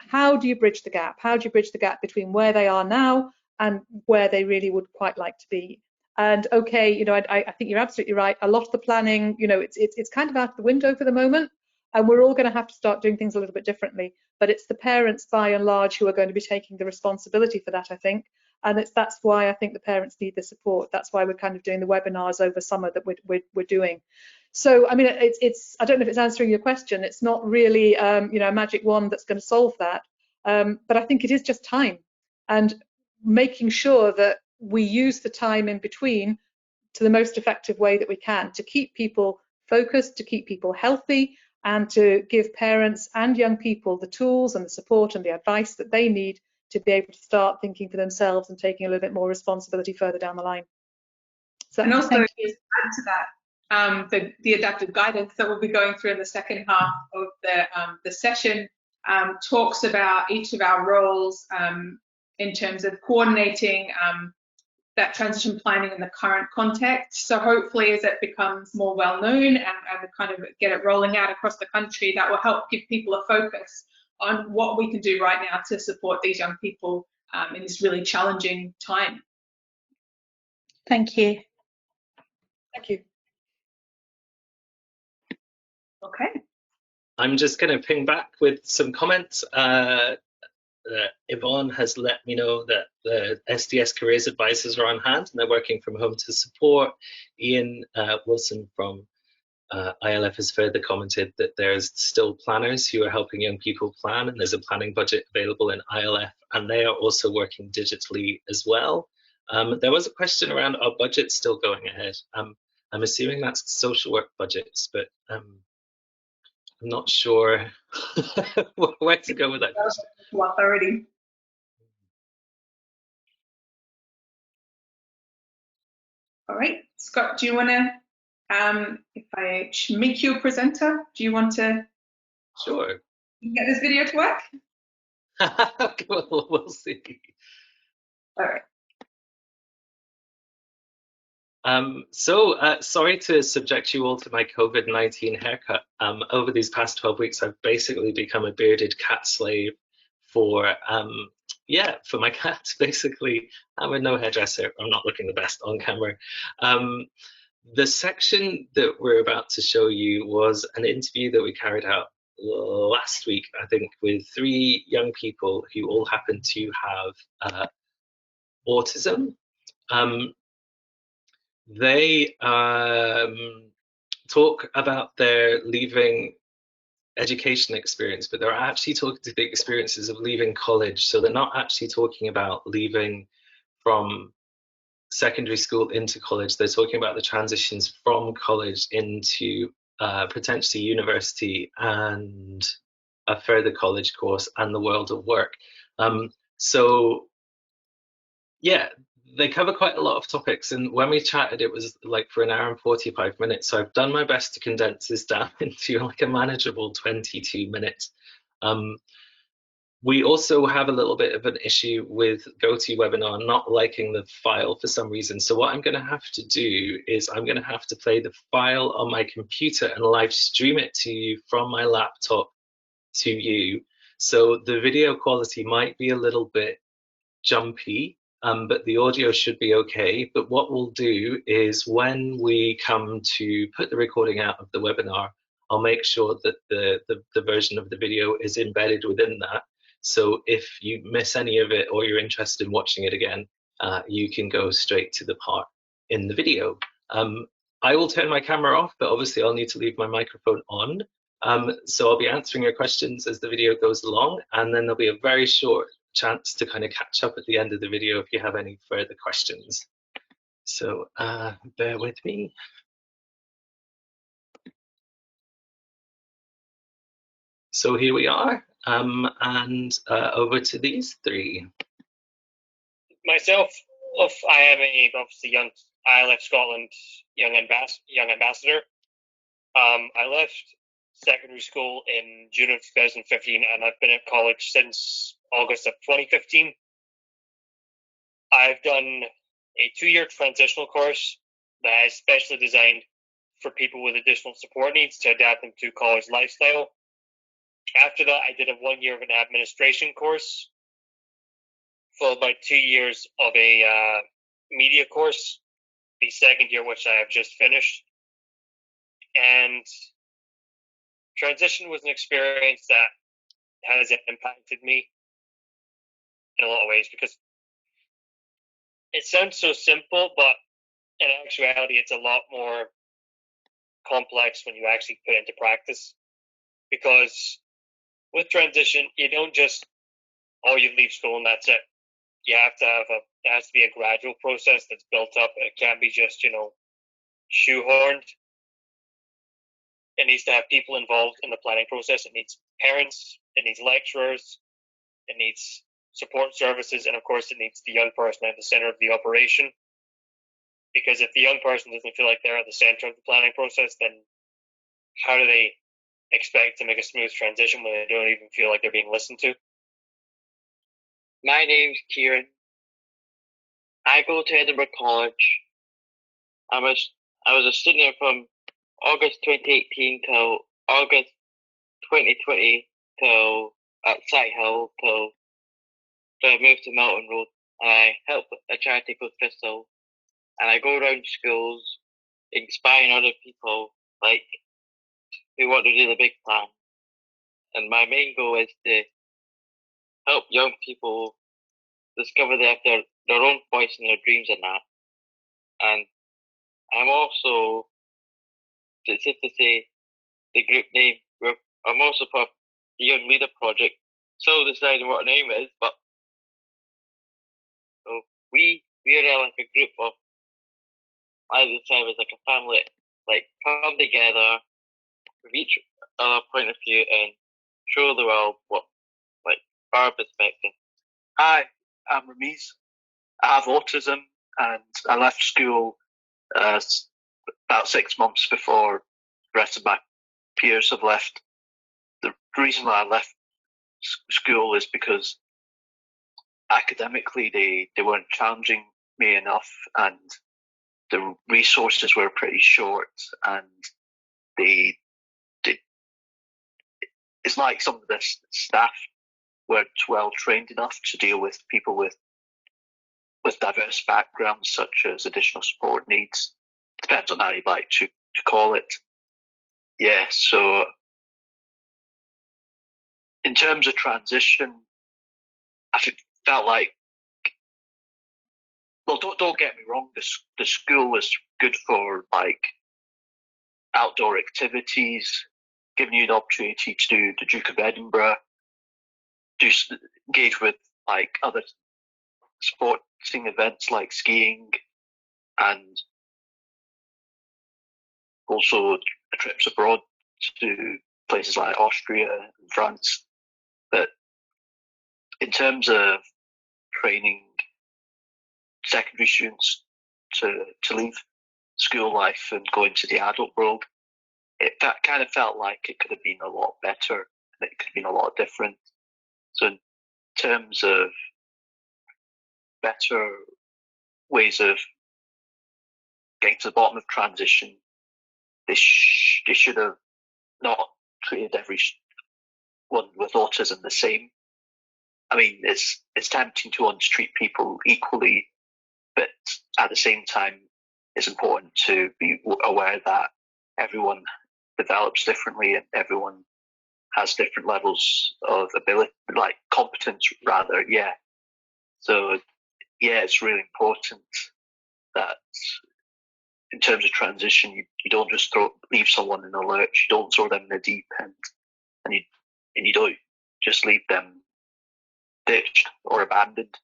how do you bridge the gap? How do you bridge the gap between where they are now and where they really would quite like to be? And okay, you know, I think you're absolutely right. A lot of the planning, you know, it's kind of out the window for the moment. And we're all going to have to start doing things a little bit differently. But it's the parents, by and large, who are going to be taking the responsibility for that, I think. And that's why I think the parents need the support. That's why we're kind of doing the webinars over summer that we're doing. So, I mean, I don't know if it's answering your question. It's not really, you know, a magic wand that's going to solve that. But I think it is just time and making sure that we use the time in between to the most effective way that we can to keep people focused, to keep people healthy, and to give parents and young people the tools and the support and the advice that they need to be able to start thinking for themselves and taking a little bit more responsibility further down the line. So, and also to add to that, the adaptive guidance that we'll be going through in the second half of the session talks about each of our roles in terms of coordinating that transition planning in the current context. So hopefully as it becomes more well known and we kind of get it rolling out across the country, that will help give people a focus on what we can do right now to support these young people in this really challenging time. Thank you. thank you. Okay. I'm just going to ping back with some comments. Yvonne has let me know that the SDS Careers Advisors are on hand and they're working from home to support. Ian Wilson from ILF has further commented that there's still planners who are helping young people plan, and there's a planning budget available in ILF, and they are also working digitally as well. There was a question around our budget still going ahead. I'm assuming that's social work budgets, but I'm not sure where to go with that question. Authority. All right, Scott, do you want to, if I make you a presenter, do you want to? Sure. Get this video to work? We'll see. All right. Sorry to subject you all to my COVID-19 haircut. Over these past 12 weeks, I've basically become a bearded cat slave for my cat. Basically, I'm with no hairdresser. I'm not looking the best on camera. The section that we're about to show you was an interview that we carried out last week, I think, with 3 young people who all happen to have autism. They talk about their leaving education experience, but they're actually talking to the experiences of leaving college. So they're not actually talking about leaving from secondary school into college. They're talking about the transitions from college into potentially university and a further college course and the world of work. So yeah, they cover quite a lot of topics, and when we chatted it was like for an hour and 45 minutes, so I've done my best to condense this down into like a manageable 22 minutes. We also have a little bit of an issue with GoToWebinar not liking the file for some reason. So what I'm going to have to do is I'm going to have to play the file on my computer and live stream it to you from my laptop to you. So the video quality might be a little bit jumpy, but the audio should be okay. But what we'll do is when we come to put the recording out of the webinar, I'll make sure that the version of the video is embedded within that. So if you miss any of it or you're interested in watching it again, you can go straight to the part in the video. I will turn my camera off, but obviously I'll need to leave my microphone on. So I'll be answering your questions as the video goes along, and then there'll be a very short chance to kind of catch up at the end of the video if you have any further questions. So bear with me. So here we are, and over to these three. Myself, I am obviously I left Scotland young ambassador. I left secondary school in June of 2015, and I've been at college since August of 2015. I've done a 2-year transitional course that is specially designed for people with additional support needs to adapt them to college lifestyle. After that, I did a 1 year of an administration course, followed by 2 years of a media course, the second year which I have just finished. And transition was an experience that has impacted me in a lot of ways, because it sounds so simple, but in actuality, it's a lot more complex when you actually put it into practice. Because with transition, you don't just, you leave school and that's it. You have to it has to be a gradual process that's built up. It can't be just, shoehorned. It needs to have people involved in the planning process. It needs parents, it needs lecturers, it needs support services, and of course it needs the young person at the center of the operation. Because if the young person doesn't feel like they're at the center of the planning process, then how do they expect to make a smooth transition when they don't even feel like they're being listened to? My name's Kieran. I go to Edinburgh College. I was a student here from August 2018 till August 2020 till at Sighthill till I moved to Milton Road, and I help with a charity called Thistle, and I go around schools inspiring other people like who want to do the big plan. And my main goal is to help young people discover they have their own voice and their dreams in that. And I'm also, just to say the group name, I'm also part of the Young Leader Project. Still deciding what name it is, but so we are like a group of, I would say, as like a family, like come together with each other point of view and show the world what, like, our perspective. Hi, I'm Ramiz. I have autism, and I left school about 6 months before the rest of my peers have left. The reason why I left school is because academically they weren't challenging me enough, and the resources were pretty short, and it's like some of the staff weren't well trained enough to deal with people with diverse backgrounds, such as additional support needs. Depends on how you'd like to call it. Yeah, so in terms of transition, I felt like, well, don't get me wrong, the school was good for like outdoor activities, giving you an opportunity to do the Duke of Edinburgh, engage with like other sporting events like skiing, and also trips abroad to places like Austria and France. But in terms of training secondary students to leave school life and go into the adult world. That kind of felt like it could have been a lot better and it could have been a lot different. So in terms of better ways of getting to the bottom of transition, they should have not treated everyone with autism the same. I mean, it's tempting to want to treat people equally, but at the same time, it's important to be aware that everyone develops differently and everyone has different levels of ability, like competence rather, yeah. So, yeah, it's really important that in terms of transition, you don't just leave someone in the lurch, you don't throw them in the deep end, and you don't just leave them ditched or abandoned.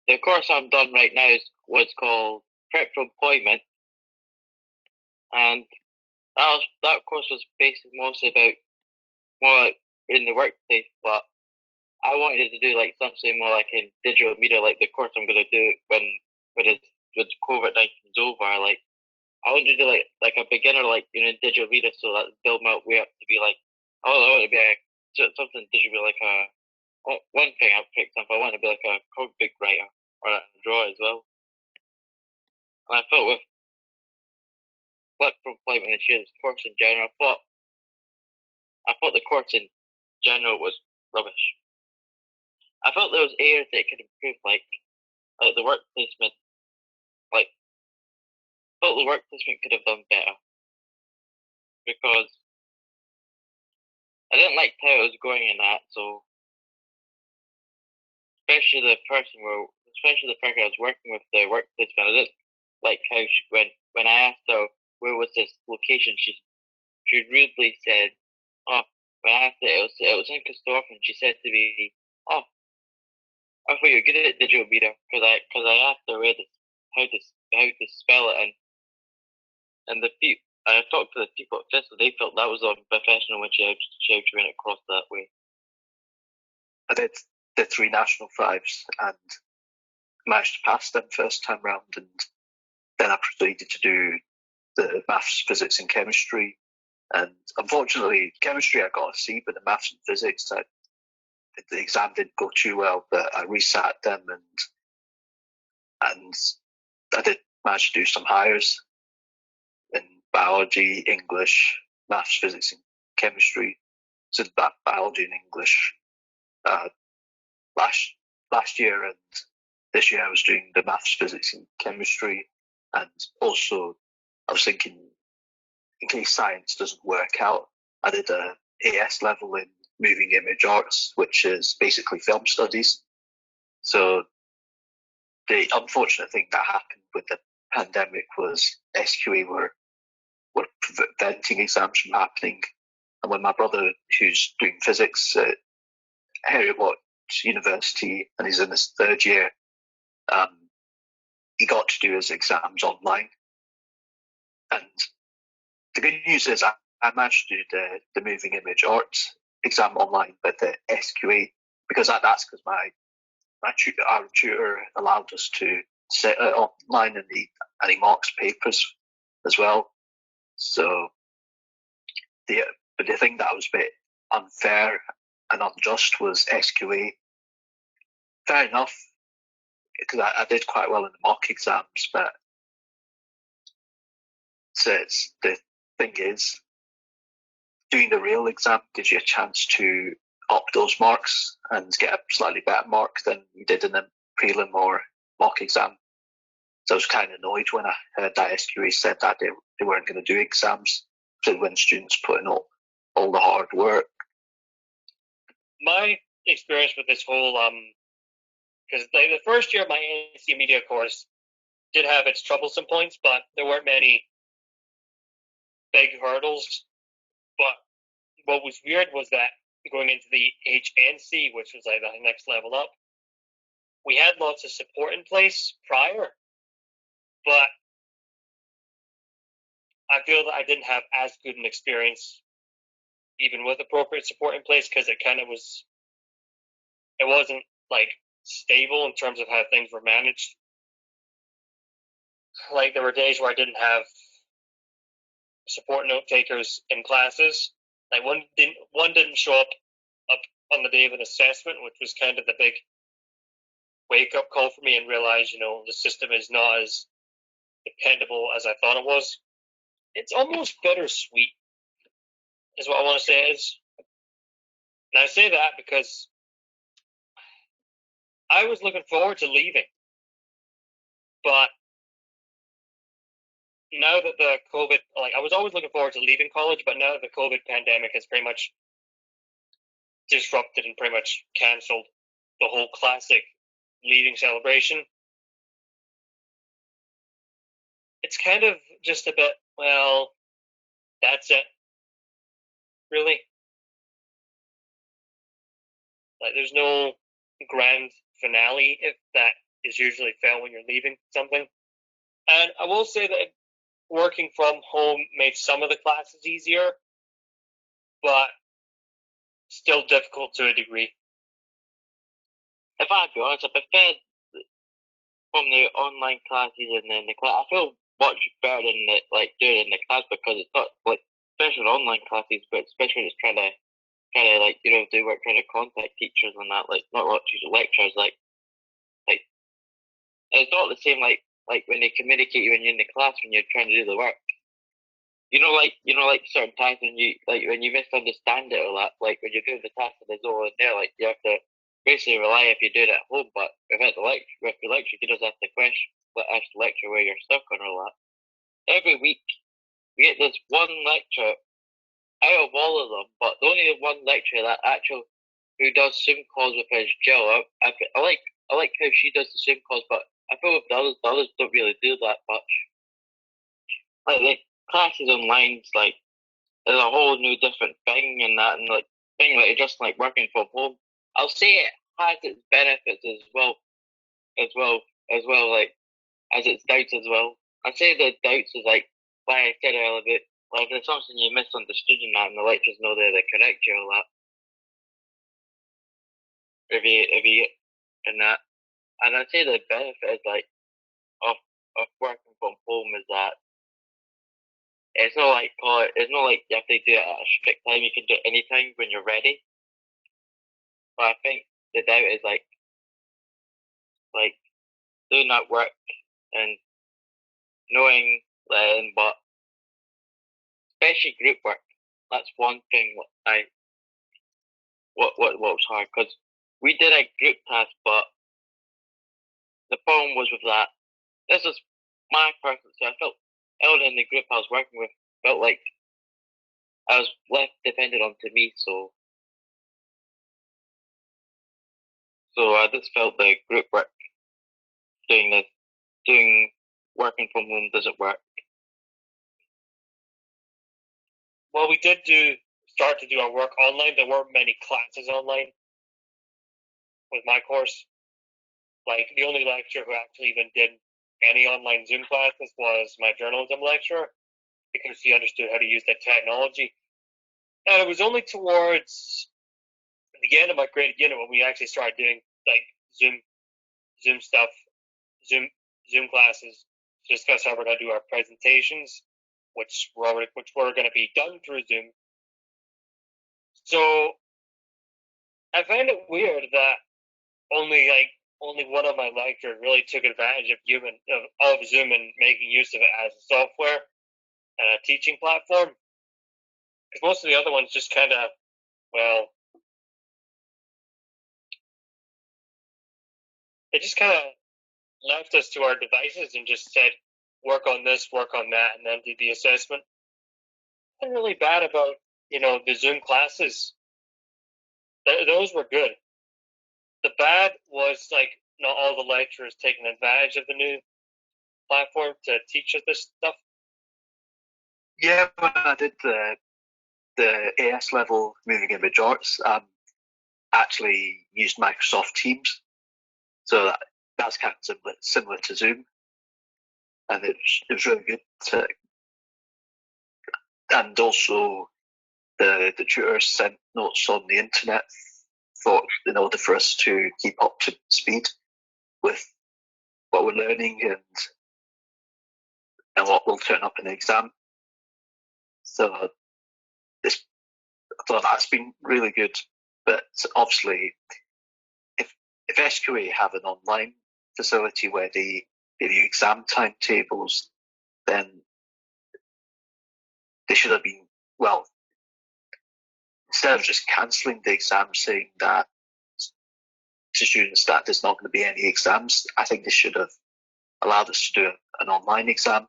The course I'm done right now is what's called Prep for Employment, and that course was basically mostly about more like in the workplace, but I wanted to do like something more like in digital media, like the course I'm gonna do when COVID-19 is over. Like I want to do like a beginner, like digital media, so that build my way up to be like I want to be something digital, like one thing. For example, I want to be like a comic book writer or a drawer as well. And I thought with from employment this year, this course in general, I thought the course in general was rubbish. I felt there was areas that it could improve, like the work placement. Like, I felt the work placement could have done better because I didn't like how it was going in that. So, especially the person I was working with, the work placement, I didn't like how when I asked her where was this location, she rudely said, "Oh," when I asked it was in Christopher, and she said to me, "Oh, I thought you were good at digital media," because I asked her how to spell it, and I talked to the people at Festival, they felt that was unprofessional when she went across that way. I did 3 national fives and managed to pass them first time round, and then I proceeded to do the maths, physics, and chemistry. And unfortunately, chemistry I got a C, but the maths and physics, the exam didn't go too well. But I resat them, and I did manage to do some hires in biology, English, maths, physics, and chemistry. So that biology and English last year, and this year I was doing the maths, physics, and chemistry, and also I was thinking, in case science doesn't work out, I did a AS level in moving image arts, which is basically film studies. So the unfortunate thing that happened with the pandemic was SQA were preventing exams from happening. And when my brother, who's doing physics at Heriot-Watt University, and he's in his 3rd year, he got to do his exams online. And the good news is I managed to do the moving image arts exam online, but the SQA, because that's because our tutor allowed us to set it online, and he marks papers as well. So but the thing that was a bit unfair and unjust was SQA. Fair enough, because I did quite well in the mock exams, but the thing is, doing the real exam gives you a chance to up those marks and get a slightly better mark than you did in the prelim or mock exam. So I was kind of annoyed when I heard that SQA said that they weren't going to do exams, so when students put in all the hard work. My experience with this whole because the first year of my ANC media course did have its troublesome points, but there weren't many big hurdles. But what was weird was that going into the HNC, which was like the next level up, we had lots of support in place prior, but I feel that I didn't have as good an experience even with appropriate support in place, because it wasn't like stable in terms of how things were managed. like there were days where I didn't have support note takers in classes. Like one didn't show up on the day of an assessment, which was kind of the big wake up call for me, and realize, the system is not as dependable as I thought it was. It's almost bittersweet, is what I want to say it is. And I say that because I was looking forward to leaving, but now that the COVID, I was always looking forward to leaving college, but now that the COVID pandemic has pretty much disrupted and pretty much cancelled the whole classic leaving celebration, it's kind of just a bit, well, that's it, really. Like, there's no grand finale if that is usually felt when you're leaving something. And I will say that working from home made some of the classes easier, but still difficult to a degree. If I be honest, I prefer from the online classes and then the class. I feel much better than doing it in the class, because it's not especially online classes, but especially when it's trying to do work, trying to contact teachers and that, not lecturers, it's not the same like when they communicate you when you're in the class when you're trying to do the work. Certain times when you misunderstand it or that, when you're doing the task and there's no one there, you have to basically rely if you do it at home, but without the lecture, you just have to ask the lecturer where you're stuck on all that. Every week we get this one lecture out of all of them, but the only one lecturer who does Zoom calls with us, Jill. I like how she does the Zoom calls, but I feel with the others don't really do that much. The classes online, there's a whole new different thing and that, and just working from home. I'll say it has its benefits as well as its doubts as well. I'd say the doubts is why I said earlier, if there's something you misunderstood in that and the lecturers know they're the correct you all that. If you in that. And I'd say the benefit is of working from home is that it's not like you have to do it at a strict time. You can do it anytime when you're ready. But I think the doubt is doing that work and knowing but especially group work. That's one thing what was hard, because we did a group task, but the problem was with that. This is my person, so I felt everyone in the group I was working with felt like I was left dependent on to me, so I just felt the group work doing working from home doesn't work. Well, we did start to do our work online. There weren't many classes online with my course. The only lecturer who actually even did any online Zoom classes was my journalism lecturer, because he understood how to use the technology. And it was only towards the end of my graded unit when we actually started doing Zoom stuff, Zoom classes to discuss how we're going to do our presentations, which were going to be done through Zoom. So I find it weird that only one of my lecturers really took advantage of Zoom and making use of it as a software and a teaching platform. Because most of the other ones just kind of, they just kind of left us to our devices and just said, work on this, work on that, and then do the assessment. Nothing really bad about, the Zoom classes. Those were good. The bad was, not all the lecturers taking advantage of the new platform to teach us this stuff. Yeah, when I did the AS level moving image arts, actually used Microsoft Teams, so that's kind of similar to Zoom, and it was really good. And also, the tutors sent notes on the internet, thought in order for us to keep up to speed with what we're learning and and what will turn up in the exam. So I thought that's been really good. But obviously, if SQA have an online facility where they give you exam timetables, then they should have been, well, instead of just cancelling the exam, saying that to students that there's not going to be any exams, I think they should have allowed us to do an online exam.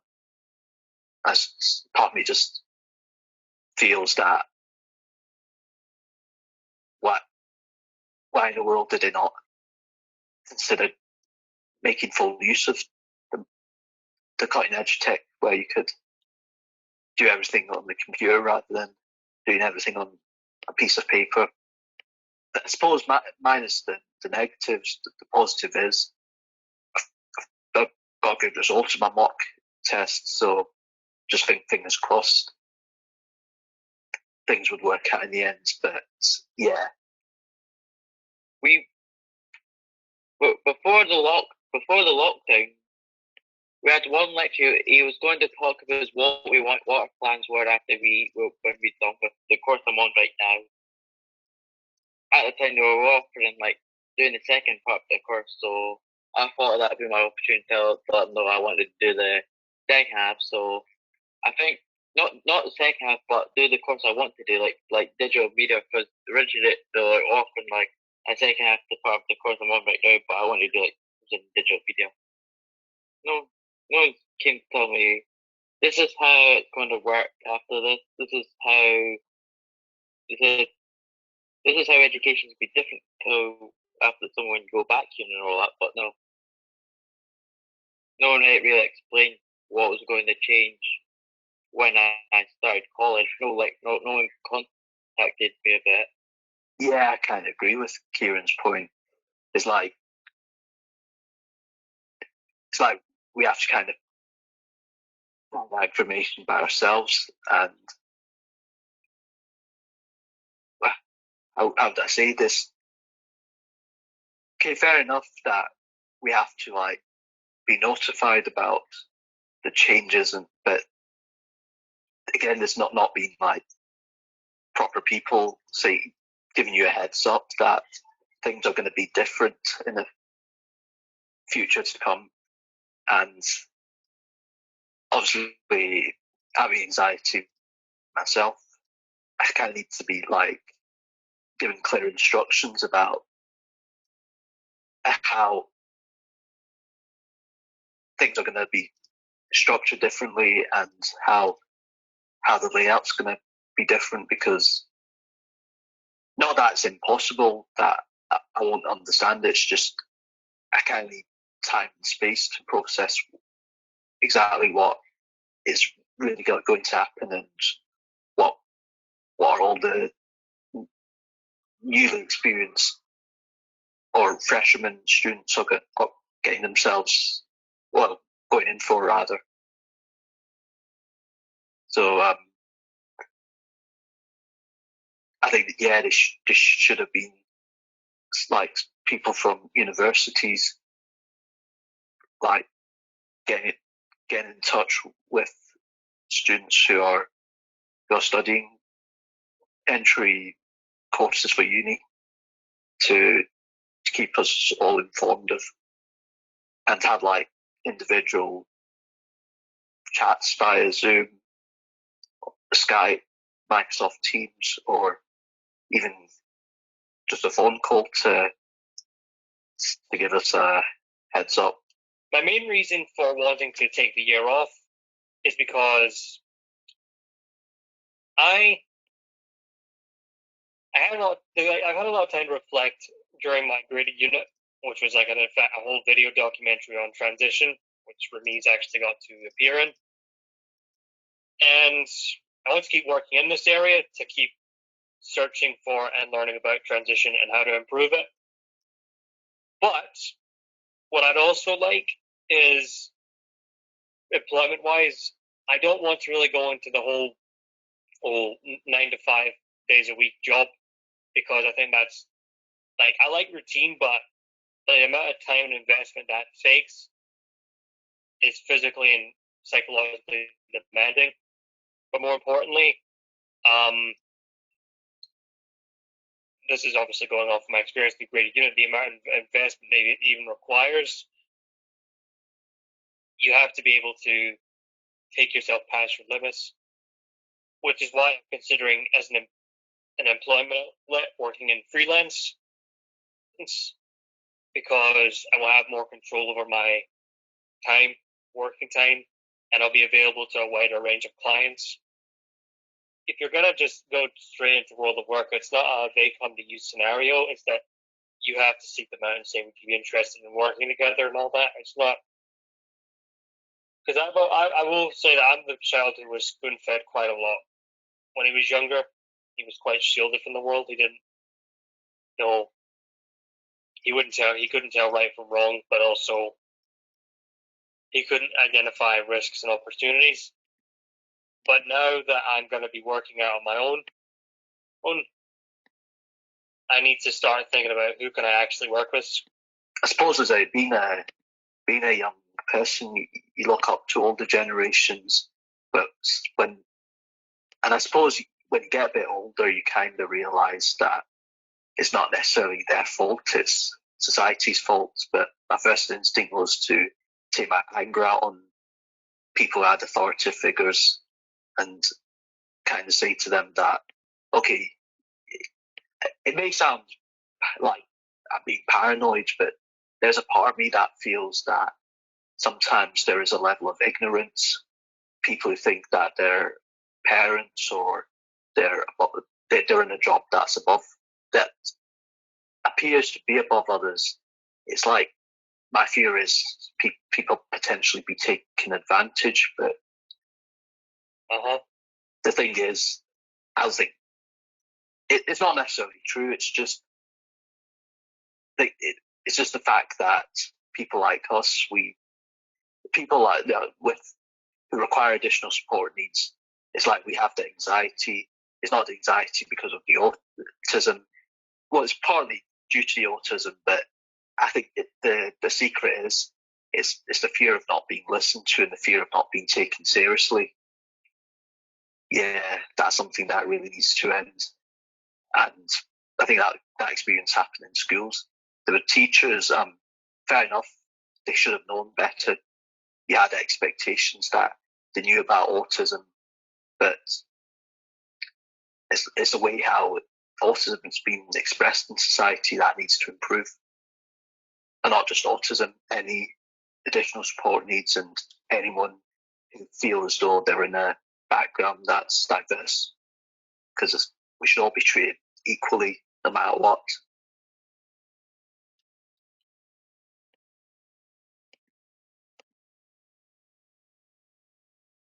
As part of me just feels that why in the world did they not consider making full use of the cutting edge tech where you could do everything on the computer rather than doing everything on a piece of paper? I suppose minus the negatives, the positive is I've got good results in my mock test, so just think fingers crossed things would work out in the end. But yeah, before the lockdown, we had one lecture. He was going to talk about what our plans were after when we done with the course I'm on right now. At the time, they were offering doing the second part of the course, so I thought that would be my opportunity to let them know I wanted to do the second half. So I think not the second half, but do the course I want to do, like digital media, because originally they were offering a second half the part of the course I'm on right now, but I want to do digital media. No one came to tell me this is how it's going to work after this. This is how education will be different to after someone go back to and all that. But no one really explained what was going to change when I started college. No one contacted me about it. Yeah, I kind of agree with Kieran's point. It's like we have to kind of find that information by ourselves, and how would I say this? Okay, fair enough that we have to be notified about the changes, but again, there's not been proper people giving you a heads up that things are going to be different in the future to come. And obviously, having anxiety myself, I kind of need to be given clear instructions about how things are going to be structured differently and how the layout's going to be different, because not that it's impossible that I won't understand it, it's just I kind of need time and space to process exactly what is really going to happen and what are all the newly experienced or freshman students are getting themselves, well, going in for rather. So I think that, yeah, this should have been people from universities getting in touch with students who are studying entry courses for uni to keep us all informed of, and have individual chats via Zoom, Skype, Microsoft Teams, or even just a phone call to give us a heads up. My main reason for wanting to take the year off is because I've had a lot of time to reflect during my graded unit, which was a whole video documentary on transition, which Ramiz actually got to appear in. And I want to keep working in this area to keep searching for and learning about transition and how to improve it. But what I'd also like is, employment-wise, I don't want to really go into the whole 9 to 5 days a week job, because I think that's I like routine, but the amount of time and investment that takes is physically and psychologically demanding. But more importantly, this is obviously going off my experience with graded unit, the amount of investment it even requires, you have to be able to take yourself past your limits, which is why I'm considering as an employment outlet working in freelance, because I will have more control over my time, working time, and I'll be available to a wider range of clients. If you're going to just go straight into world of work, it's not a they come to you scenario. It's that you have to seek them out and say, would you be interested in working together and all that? It's not. Because I will say that I'm the child who was spoon-fed quite a lot. When he was younger, he was quite shielded from the world. He didn't know. He couldn't tell right from wrong, but also he couldn't identify risks and opportunities. But now that I'm going to be working out on my own, I need to start thinking about who can I actually work with. I suppose as being a young person, you look up to older generations, but I suppose when you get a bit older, you kind of realise that it's not necessarily their fault; it's society's fault. But my first instinct was to take my anger out on people who had authoritative figures and kind of say to them that, okay, it may sound like I'm being paranoid, but there's a part of me that feels that sometimes there is a level of ignorance. People who think that their parents or they're in a job that appears to be above others. It's like, my fear is people potentially be taken advantage, but the thing is, I think it's not necessarily true. It's just it's just the fact that people like us, who require additional support needs, it's like we have the anxiety. It's not the anxiety because of the autism. Well, it's partly due to the autism, but I think the secret is it's the fear of not being listened to and the fear of not being taken seriously. Yeah, that's something that really needs to end. And I think that experience happened in schools. There were teachers, fair enough, they should have known better. You had expectations that they knew about autism, but it's the way how autism has been expressed in society that needs to improve. And not just autism, any additional support needs and anyone who feel as though they're in a background that's diverse, because we should all be treated equally no matter what.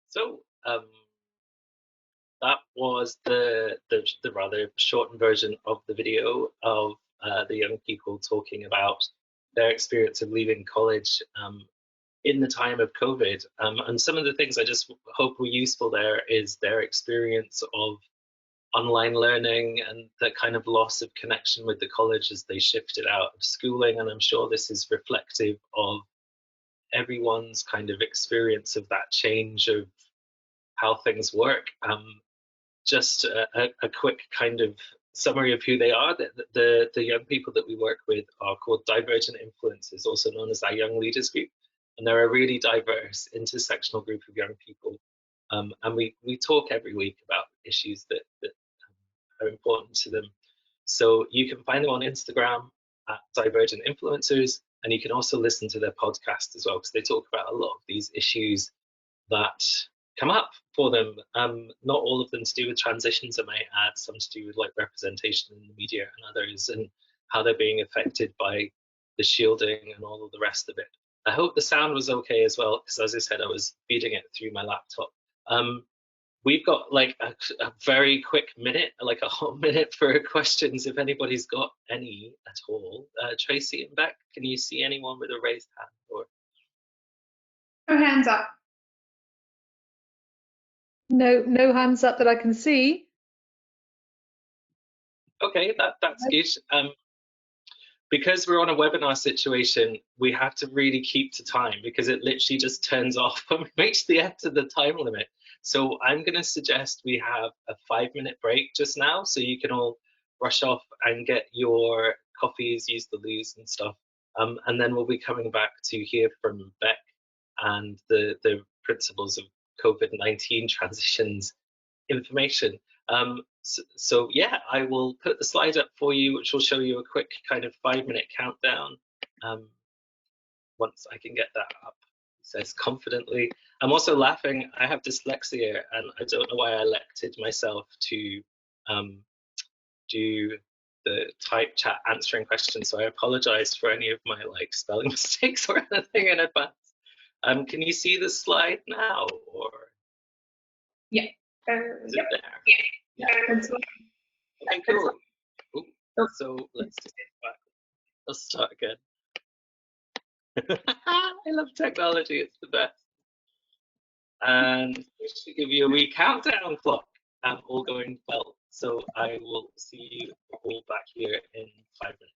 So that was the rather shortened version of the video of the young people talking about their experience of leaving college in the time of COVID. And some of the things I just hope were useful there is their experience of online learning and the kind of loss of connection with the college as they shifted out of schooling. And I'm sure this is reflective of everyone's kind of experience of that change of how things work. Just a quick kind of summary of who they are. The young people that we work with are called Divergent Influencers, also known as our Young Leaders Group. And they're a really diverse intersectional group of young people. And we talk every week about issues that are important to them. So you can find them on Instagram at Divergent Influencers, and you can also listen to their podcast as well, because they talk about a lot of these issues that come up for them. Not all of them to do with transitions, I might add, some to do with like representation in the media and others, and how they're being affected by the shielding and all of the rest of it. I hope the sound was okay as well, because as I said, I was feeding it through my laptop. We've got like a very quick minute, like a hot minute for questions, if anybody's got any at all. Tracy and Beck, can you see anyone with a raised hand? Or No hands up. No hands up that I can see. okay, that's good. because we're on a webinar situation, we have to really keep to time because it literally just turns off when we reach the end of the time limit. So I'm going to suggest we have a 5-minute break just now, so you can all rush off and get your coffees, use the loos and stuff. And then we'll be coming back to hear from Beck and the principles of COVID-19 transitions information. So yeah, I will put the slide up for you, which will show you a quick kind of 5-minute countdown. Once I can get that up, it says confidently. I'm also laughing. I have dyslexia, and I don't know why I elected myself to do the type chat answering questions. So I apologize for any of my like spelling mistakes or anything in advance. Can you see the slide now, or Yeah. is it there? Yeah. Okay, cool. Ooh, so let's just get back. Let's start again. I love technology, it's the best. And just to give you a wee countdown clock, all going well. So I will see you all back here in 5 minutes.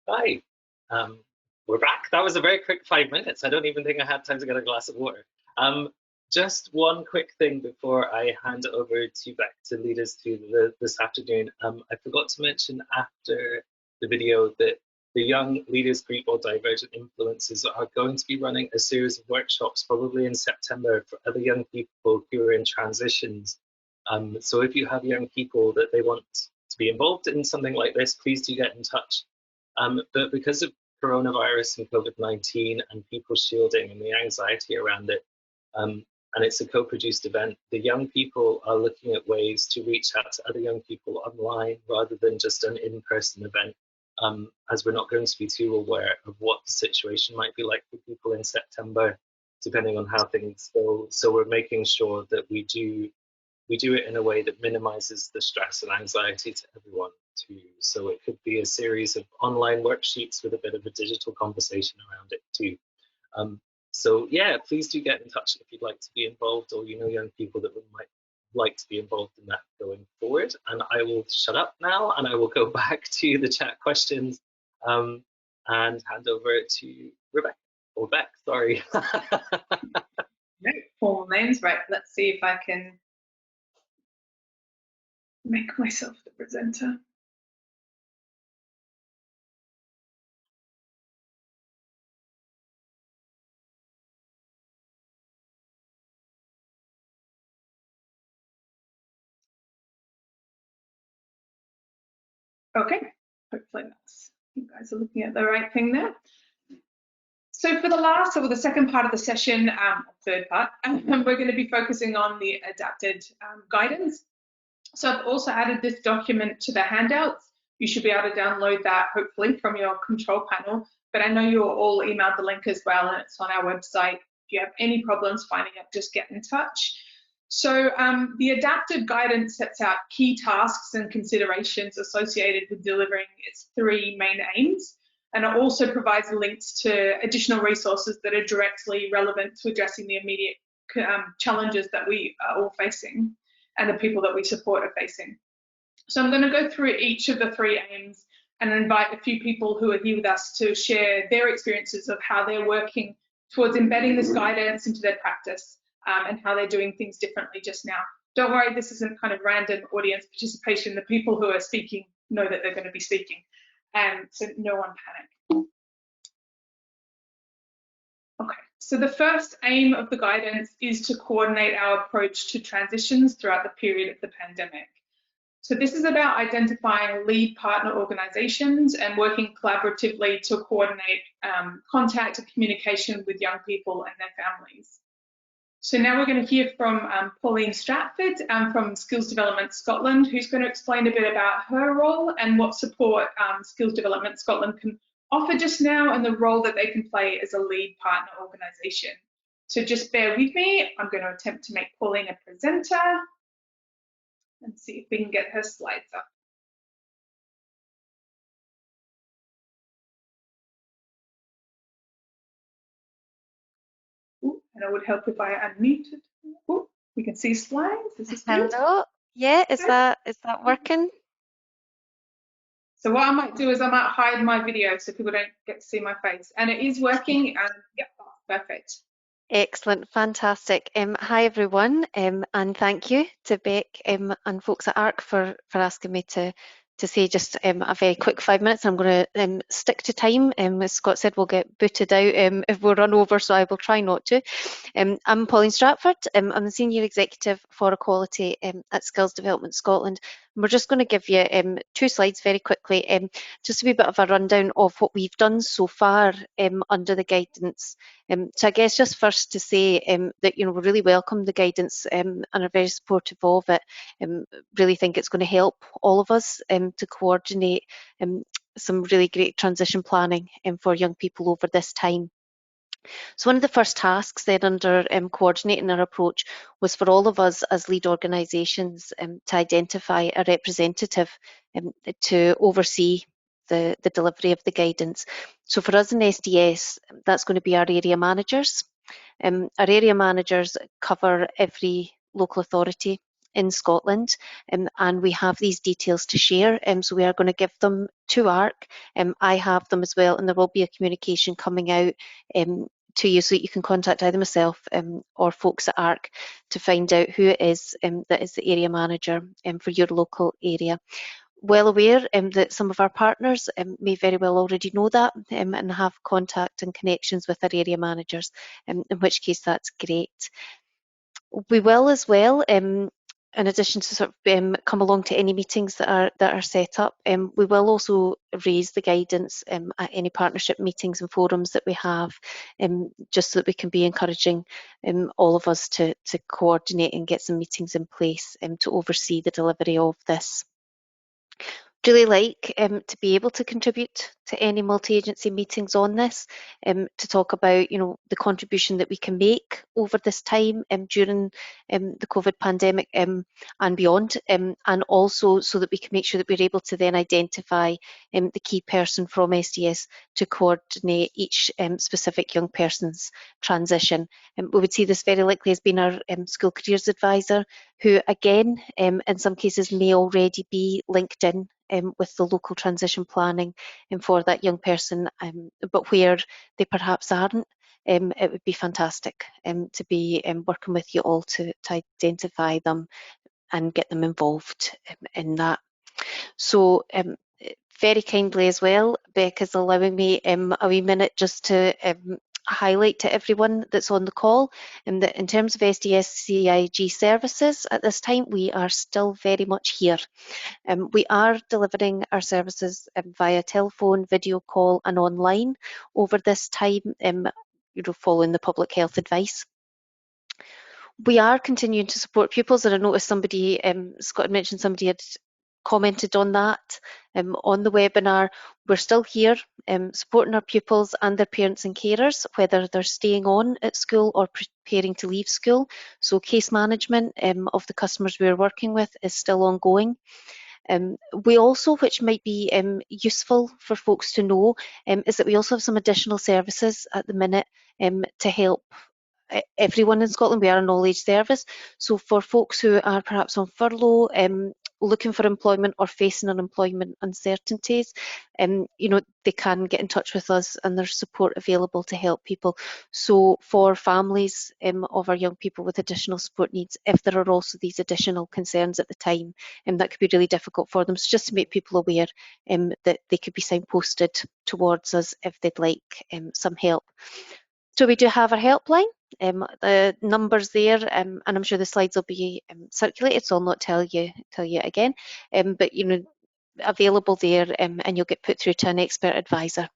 Hi, we're back. That was a very quick 5 minutes. I don't even think I had time to get a glass of water. Just one quick thing before I hand it over to Beck to lead us through this afternoon. I forgot to mention after the video that the Young Leaders Group or Divergent Influences are going to be running a series of workshops probably in September for other young people who are in transitions. So if you have young people that they want to be involved in something like this, please do get in touch. But because of coronavirus and COVID-19 and people shielding and the anxiety around it, and it's a co-produced event, the young people are looking at ways to reach out to other young people online rather than just an in-person event, as we're not going to be too aware of what the situation might be like for people in September, depending on how things go. So we're making sure that we do it in a way that minimizes the stress and anxiety to everyone too. So it could be a series of online worksheets with a bit of a digital conversation around it too. So yeah, please do get in touch if you'd like to be involved, or you know young people that might like to be involved in that going forward. And I will shut up now and I will go back to the chat questions and hand over to Rebecca, or Beck, sorry. No, formal names, right? Let's see if I can make myself the presenter. Okay, hopefully you guys are looking at the right thing there. So for the last, or the second part of the session, third part, we're going to be focusing on the adapted guidance. So I've also added this document to the handouts. You should be able to download that hopefully from your control panel, but I know you're all emailed the link as well and it's on our website. If you have any problems finding it, just get in touch. So the adapted guidance sets out key tasks and considerations associated with delivering its 3 main aims. And it also provides links to additional resources that are directly relevant to addressing the immediate challenges that we are all facing and the people that we support are facing. So I'm going to go through each of the 3 aims and invite a few people who are here with us to share their experiences of how they're working towards embedding this guidance into their practice and how they're doing things differently just now. Don't worry, this isn't kind of random audience participation. The people who are speaking know that they're going to be speaking, so no one panic. Okay, so the first aim of the guidance is to coordinate our approach to transitions throughout the period of the pandemic. So this is about identifying lead partner organisations and working collaboratively to coordinate contact and communication with young people and their families. So now we're going to hear from Pauline Stratford from Skills Development Scotland, who's going to explain a bit about her role and what support Skills Development Scotland can offer just now and the role that they can play as a lead partner organisation. So just bear with me. I'm going to attempt to make Pauline a presenter and see if we can get her slides up. Ooh, and it would help if I unmuted. Ooh, we can see slides. This is good. Hello. Yeah, is that working? So what I might do is I might hide my video so people don't get to see my face. And it is working, and yeah, perfect. Excellent, fantastic. Hi everyone, and thank you to Beck and folks at ARC for asking me to say just a very quick 5 minutes. I'm going to stick to time. As Scott said, we'll get booted out if we run over, so I will try not to. I'm Pauline Stratford. I'm the Senior Executive for Equality at Skills Development Scotland. We're just going to give you 2 slides very quickly, just a wee bit of a rundown of what we've done so far under the guidance. So I guess just first to say that we really welcome the guidance and are very supportive of it. Really think it's going to help all of us to coordinate some really great transition planning for young people over this time. So one of the first tasks then under coordinating our approach was for all of us as lead organisations to identify a representative to oversee the delivery of the guidance. So for us in SDS, that's going to be our area managers. Our area managers cover every local authority in Scotland, and we have these details to share, so we are going to give them to ARC. I have them as well, and there will be a communication coming out to you so that you can contact either myself or folks at ARC to find out who it is that is the area manager for your local area. Well aware that some of our partners may very well already know that and have contact and connections with our area managers, in which case that's great. We will as well, in addition to sort of come along to any meetings that are set up, we will also raise the guidance at any partnership meetings and forums that we have, just so that we can be encouraging all of us to coordinate and get some meetings in place to oversee the delivery of this. Really like to be able to contribute to any multi-agency meetings on this, to talk about, you know, the contribution that we can make over this time during the COVID pandemic and beyond, and also so that we can make sure that we're able to then identify the key person from SDS to coordinate each specific young person's transition. We would see this very likely as being our school careers advisor, who again in some cases may already be linked in with the local transition planning for that young person, but where they perhaps aren't, it would be fantastic to be working with you all to identify them and get them involved in that. So very kindly as well, Becca's allowing me a wee minute just to highlight to everyone that's on the call that in terms of SDS CIG services at this time, we are still very much here. We are delivering our services via telephone, video call and online over this time, following the public health advice. We are continuing to support pupils, and I noticed somebody, Scott had mentioned somebody had commented on that on the webinar. We're still here supporting our pupils and their parents and carers, whether they're staying on at school or preparing to leave school. So case management of the customers we're working with is still ongoing. We also, which might be useful for folks to know, is that we also have some additional services at the minute to help everyone in Scotland. We are a knowledge service, so for folks who are perhaps on furlough, looking for employment or facing unemployment uncertainties, they can get in touch with us and there's support available to help people. So for families of our young people with additional support needs, if there are also these additional concerns at the time, that could be really difficult for them. So just to make people aware that they could be signposted towards us if they'd like some help. So we do have our helpline. The numbers there, and I'm sure the slides will be circulated, so I'll not tell you again. But available there, and you'll get put through to an expert advisor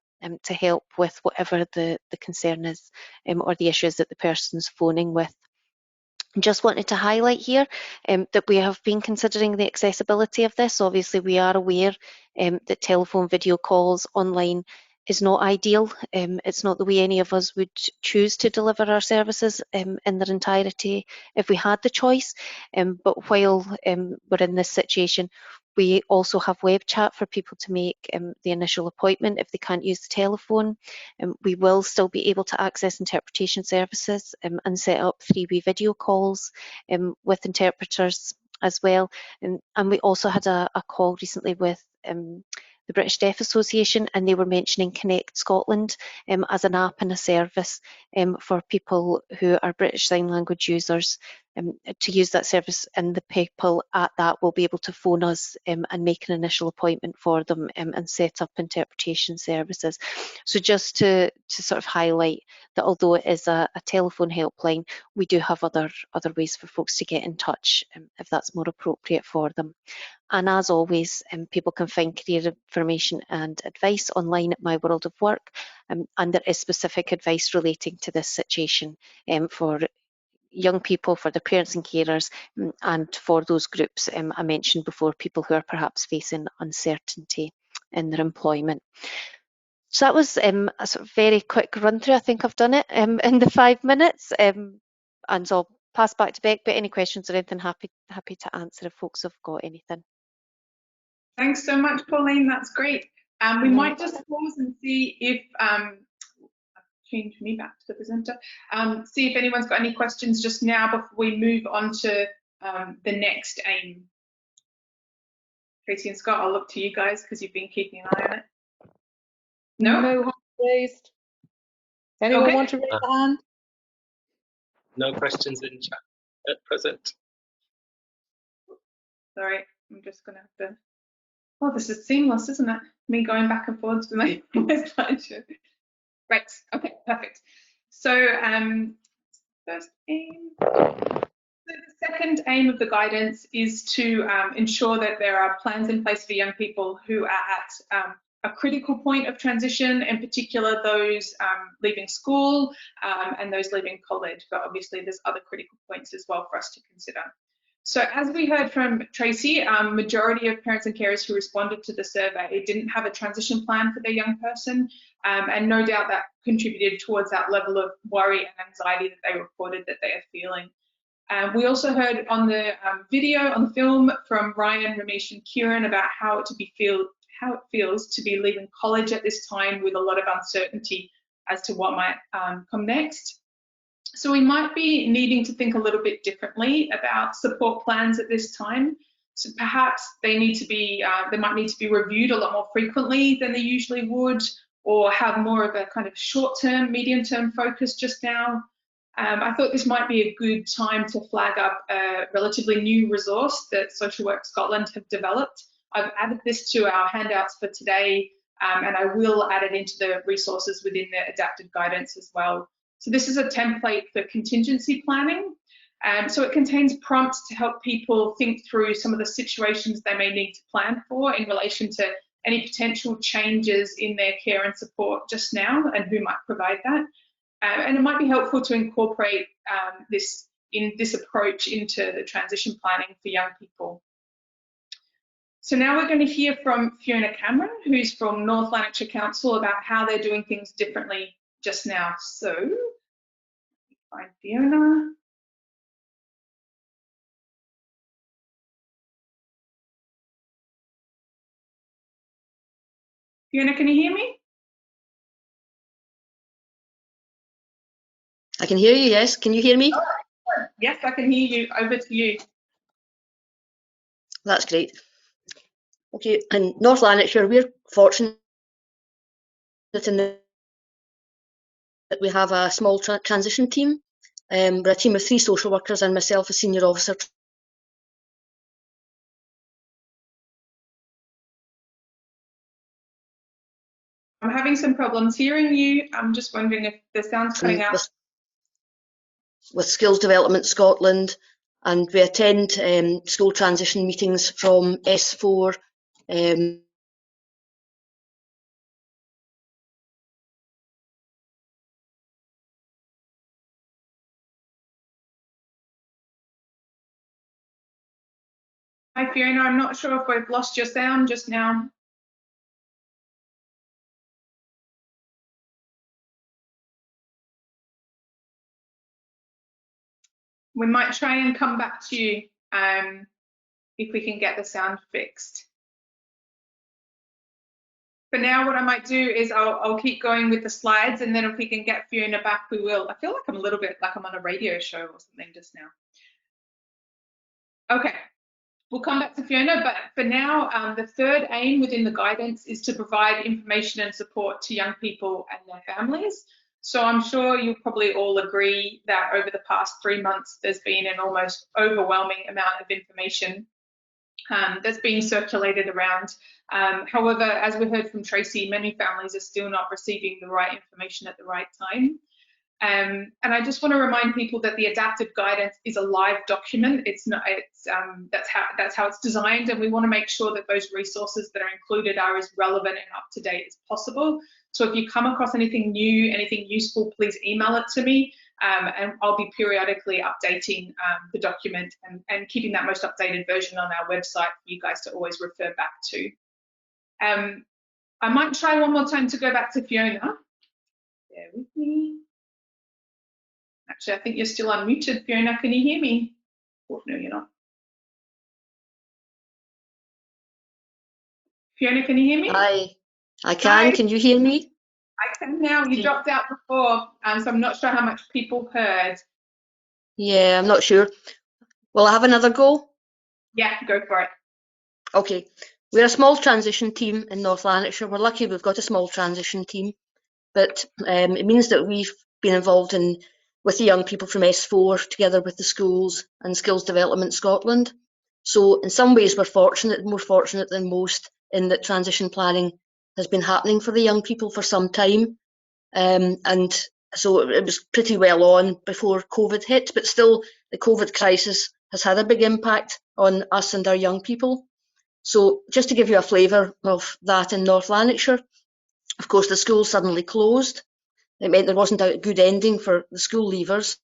to help with whatever the concern is or the issues that the person's phoning with. Just wanted to highlight here that we have been considering the accessibility of this. Obviously, we are aware that telephone video calls online is not ideal. It's not the way any of us would choose to deliver our services in their entirety if we had the choice. But while we're in this situation, we also have web chat for people to make the initial appointment if they can't use the telephone. We will still be able to access interpretation services and set up 3-way video calls with interpreters as well. And we also had a call recently with the British Deaf Association, and they were mentioning Connect Scotland as an app and a service for people who are British Sign Language users to use that service, and the people at that will be able to phone us and make an initial appointment for them and set up interpretation services. So just to sort of highlight that although it is a telephone helpline, we do have other ways for folks to get in touch if that's more appropriate for them. And as always, people can find career information and advice online at My World of Work, and there is specific advice relating to this situation for young people, for their parents and carers, and for those groups I mentioned before, people who are perhaps facing uncertainty in their employment. So that was a sort of very quick run through. I think I've done it in the 5 minutes, and so I'll pass back to Beck, but any questions or anything, happy to answer if folks have got anything. Thanks so much, Pauline. That's great. We might just pause and see if, change me back to the presenter, see if anyone's got any questions just now before we move on to the next aim? Tracy and Scott, I'll look to you guys because you've been keeping an eye on it. No? No hand raised. Anyone Okay. want to raise a hand? No questions in chat at present. Sorry, I'm just going to have to. Oh, this is seamless, isn't it? Me going back and forwards with my slideshow. Right, okay, perfect. So first aim. So the second aim of the guidance is to ensure that there are plans in place for young people who are at a critical point of transition, in particular those leaving school and those leaving college, but obviously there's other critical points as well for us to consider. So as we heard from Tracy, majority of parents and carers who responded to the survey didn't have a transition plan for their young person, and no doubt that contributed towards that level of worry and anxiety that they reported that they are feeling. We also heard on the video, on the film from Ryan, Ramesh and Kieran about how it feels to be leaving college at this time with a lot of uncertainty as to what might come next. So we might be needing to think a little bit differently about support plans at this time. So perhaps they might need to be reviewed a lot more frequently than they usually would, or have more of a kind of short-term, medium-term focus just now. I thought this might be a good time to flag up a relatively new resource that Social Work Scotland have developed. I've added this to our handouts for today, and I will add it into the resources within the adapted guidance as well. So this is a template for contingency planning. So it contains prompts to help people think through some of the situations they may need to plan for in relation to any potential changes in their care and support just now and who might provide that. And it might be helpful to incorporate this approach into the transition planning for young people. So now we're going to hear from Fiona Cameron, who's from North Lanarkshire Council, about how they're doing things differently just now. So, find Fiona. Fiona, can you hear me? I can hear you, yes. Can you hear me? Oh, yes, I can hear you. Over to you. That's great. Okay, in North Lanarkshire, we're fortunate in that we have a small transition team. We're a team of 3 social workers and myself, a senior officer. I'm having some problems hearing you. I'm just wondering if the sound's cutting out. With Skills Development Scotland, and we attend school transition meetings from S4. Hi Fiona, I'm not sure if we've lost your sound just now. We might try and come back to you if we can get the sound fixed. For now, what I might do is I'll keep going with the slides, and then if we can get Fiona back, we will. I feel like I'm a little bit like I'm on a radio show or something just now. Okay, we'll come back to Fiona, but for now, the third aim within the guidance is to provide information and support to young people and their families. So I'm sure you'll probably all agree that over the past 3 months, there's been an almost overwhelming amount of information that's being circulated around. However, as we heard from Tracy, many families are still not receiving the right information at the right time. And I just want to remind people that the adapted guidance is a live document. It's not. That's how it's designed, and we want to make sure that those resources that are included are as relevant and up to date as possible. So if you come across anything new, anything useful, please email it to me, and I'll be periodically updating the document and keeping that most updated version on our website for you guys to always refer back to. I might try one more time to go back to Fiona. Bear with me. Actually, I think you're still unmuted, Fiona. Can you hear me? Oh, no, you're not. Fiona, can you hear me? I can. Hi. Can you hear me? I can now. You dropped out before, so I'm not sure how much people heard. Yeah, I'm not sure. Will I have another go? Yeah, go for it. Okay, we're a small transition team in North Lanarkshire. We're lucky we've got a small transition team, but it means that we've been involved with the young people from S4 together with the schools and Skills Development Scotland. So in some ways we're fortunate, more fortunate than most, in that transition planning has been happening for the young people for some time. And so it was pretty well on before COVID hit, but still the COVID crisis has had a big impact on us and our young people. So just to give you a flavour of that in North Lanarkshire, of course the schools suddenly closed. It meant there wasn't a good ending for the school leavers.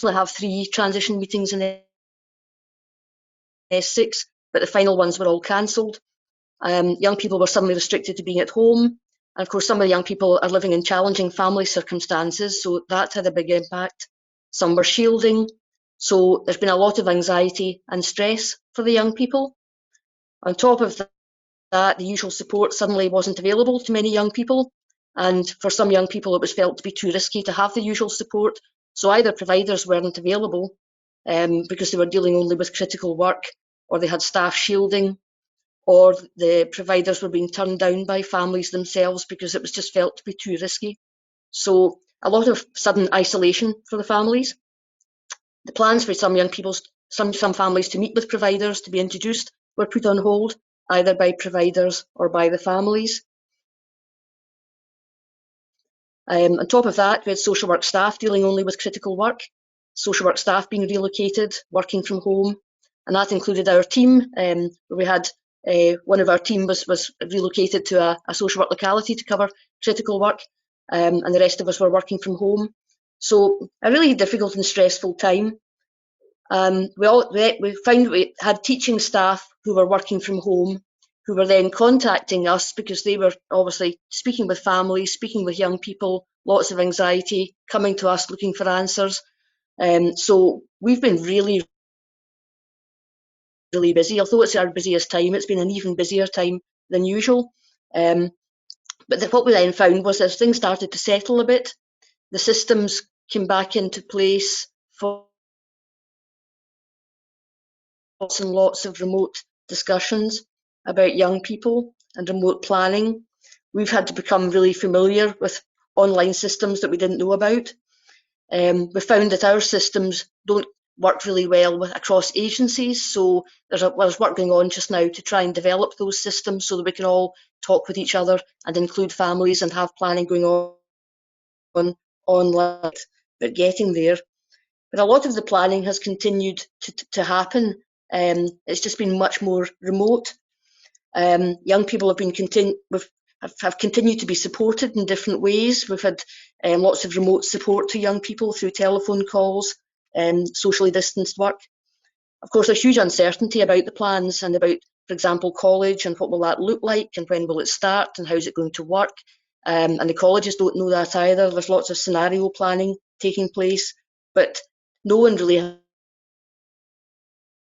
We have 3 transition meetings in S6, but the final ones were all cancelled. Young people were suddenly restricted to being at home. And of course, some of the young people are living in challenging family circumstances, so that had a big impact. Some were shielding. So there's been a lot of anxiety and stress for the young people. On top of that, the usual support suddenly wasn't available to many young people. And for some young people, it was felt to be too risky to have the usual support. So either providers weren't available because they were dealing only with critical work, or they had staff shielding, or the providers were being turned down by families themselves because it was just felt to be too risky. So a lot of sudden isolation for the families. The plans for some young people, some families to meet with providers to be introduced were put on hold, either by providers or by the families. On top of that, we had social work staff dealing only with critical work, social work staff being relocated, working from home, and that included our team, where we had one of our team was relocated to a social work locality to cover critical work, and the rest of us were working from home. So a really difficult and stressful time. We found we had teaching staff who were working from home, who were then contacting us because they were obviously speaking with families, speaking with young people, lots of anxiety, coming to us looking for answers. So we've been really busy. Although it's our busiest time, it's been an even busier time than usual. But what we then found was as things started to settle a bit, the systems came back into place for lots and lots of remote discussions about young people and remote planning. We've had to become really familiar with online systems that we didn't know about. We found that our systems don't work really well across agencies, so there's work going on just now to try and develop those systems so that we can all talk with each other and include families and have planning going on online. But getting there. But a lot of the planning has continued to happen. It's just been much more remote. Young people have continued to be supported in different ways. We've had lots of remote support to young people through telephone calls and socially distanced work. Of course, there's huge uncertainty about the plans and about, for example, college and what will that look like and when will it start and how is it going to work. And the colleges don't know that either. There's lots of scenario planning taking place, but no one really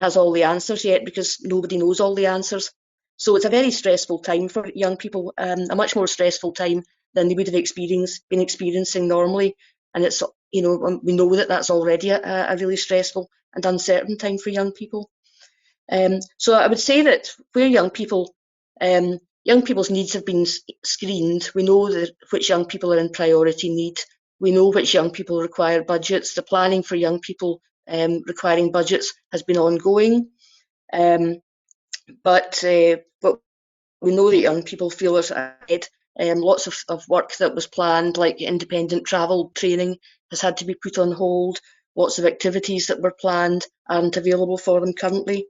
has all the answers yet because nobody knows all the answers. So it's a very stressful time for young people, a much more stressful time than they would have been experiencing normally. And it's, we know that that's already a really stressful and uncertain time for young people. So I would say that where young people's needs have been screened, we know which young people are in priority need. We know which young people require budgets. The planning for young people requiring budgets has been ongoing. But we know that young people feel there's ahead. Lots of work that was planned, like independent travel training, has had to be put on hold. Lots of activities that were planned aren't available for them currently.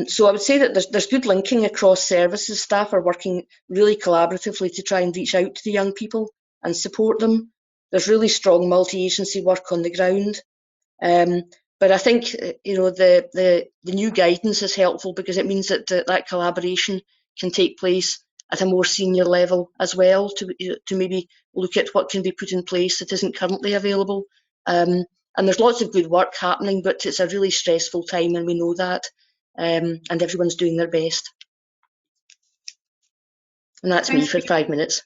So I would say that there's good linking across services. Staff are working really collaboratively to try and reach out to the young people and support them. There's really strong multi-agency work on the ground. But I think the new guidance is helpful because it means that that collaboration can take place at a more senior level as well to maybe look at what can be put in place that isn't currently available. And there's lots of good work happening, but it's a really stressful time and we know that. And everyone's doing their best. And that's me for 5 minutes.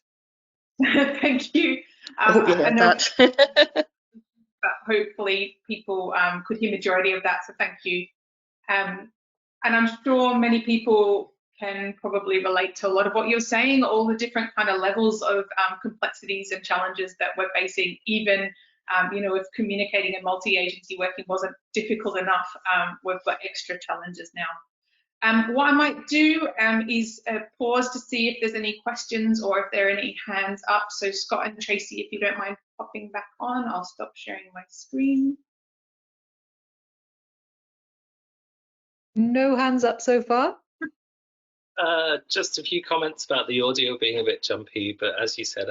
Thank you. I hope you heard that. but hopefully people could hear majority of that, so thank you. And I'm sure many people can probably relate to a lot of what you're saying, all the different kind of levels of complexities and challenges that we're facing, even if communicating and multi-agency working wasn't difficult enough, we've got extra challenges now. What I might do is pause to see if there's any questions or if there are any hands up. So Scott and Tracy, if you don't mind popping back on, I'll stop sharing my screen. No hands up so far. Just a few comments about the audio being a bit jumpy, but as you said,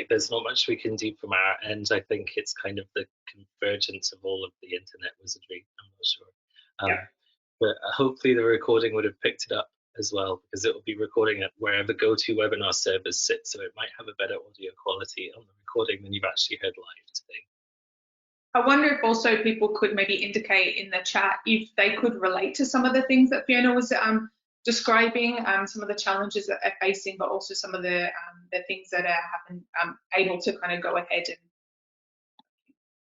there's not much we can do from our end. I think it's kind of the convergence of all of the internet wizardry. I'm not sure. Yeah. But hopefully the recording would have picked it up as well, because it will be recording at wherever GoToWebinar servers sit, so it might have a better audio quality on the recording than you've actually heard live today. I wonder if also people could maybe indicate in the chat if they could relate to some of the things that Fiona was describing, some of the challenges that they're facing, but also some of the things that are able to kind of go ahead and.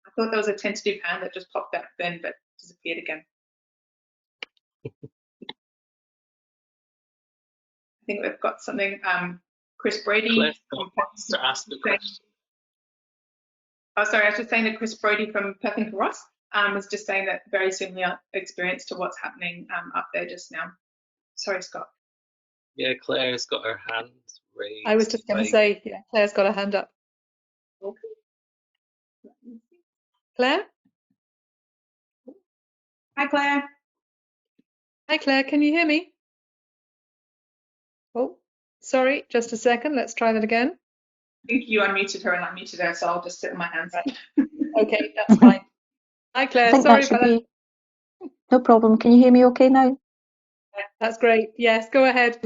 I thought there was a tentative hand that just popped up then, but disappeared again. I think we've got something. Chris Brady. Claire wants to ask the question. Oh, sorry, I was just saying that Chris Brody from Perth and Ross was just saying that very similar experience to what's happening up there just now. Sorry, Scott. Yeah, Claire's got her hand raised. I was just going to say, yeah, Claire's got her hand up. Okay. Claire? Hi, Claire. Hi, Claire, can you hear me? Oh, sorry, just a second. Let's try that again. I think you unmuted her and I muted her, so I'll just sit on my hands. Right. Okay, that's fine. Hi, Claire. Sorry about that. No problem. Can you hear me okay now? That's great. Yes, go ahead.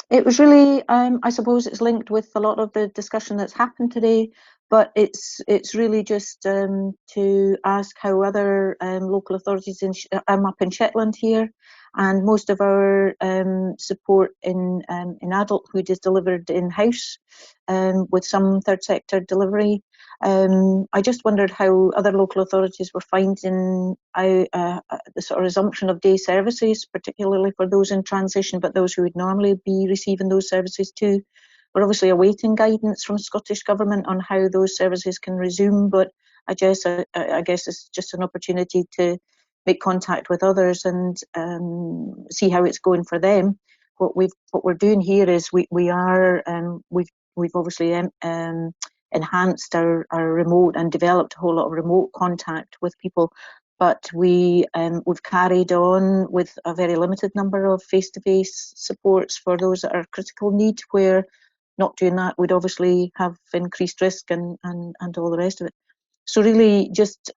It was really, I suppose it's linked with a lot of the discussion that's happened today, but it's really just to ask how other local authorities I'm up in Shetland here, and most of our support in adulthood is delivered in-house with some third sector delivery. I just wondered how other local authorities were finding the sort of resumption of day services, particularly for those in transition, but those who would normally be receiving those services too. We're obviously awaiting guidance from Scottish Government on how those services can resume, but I guess it's just an opportunity to make contact with others and see how it's going for them. What we're doing here is we've obviously enhanced our remote and developed a whole lot of remote contact with people, but we've carried on with a very limited number of face-to-face supports for those that are critical need, where not doing that would obviously have increased risk and all the rest of it. So really just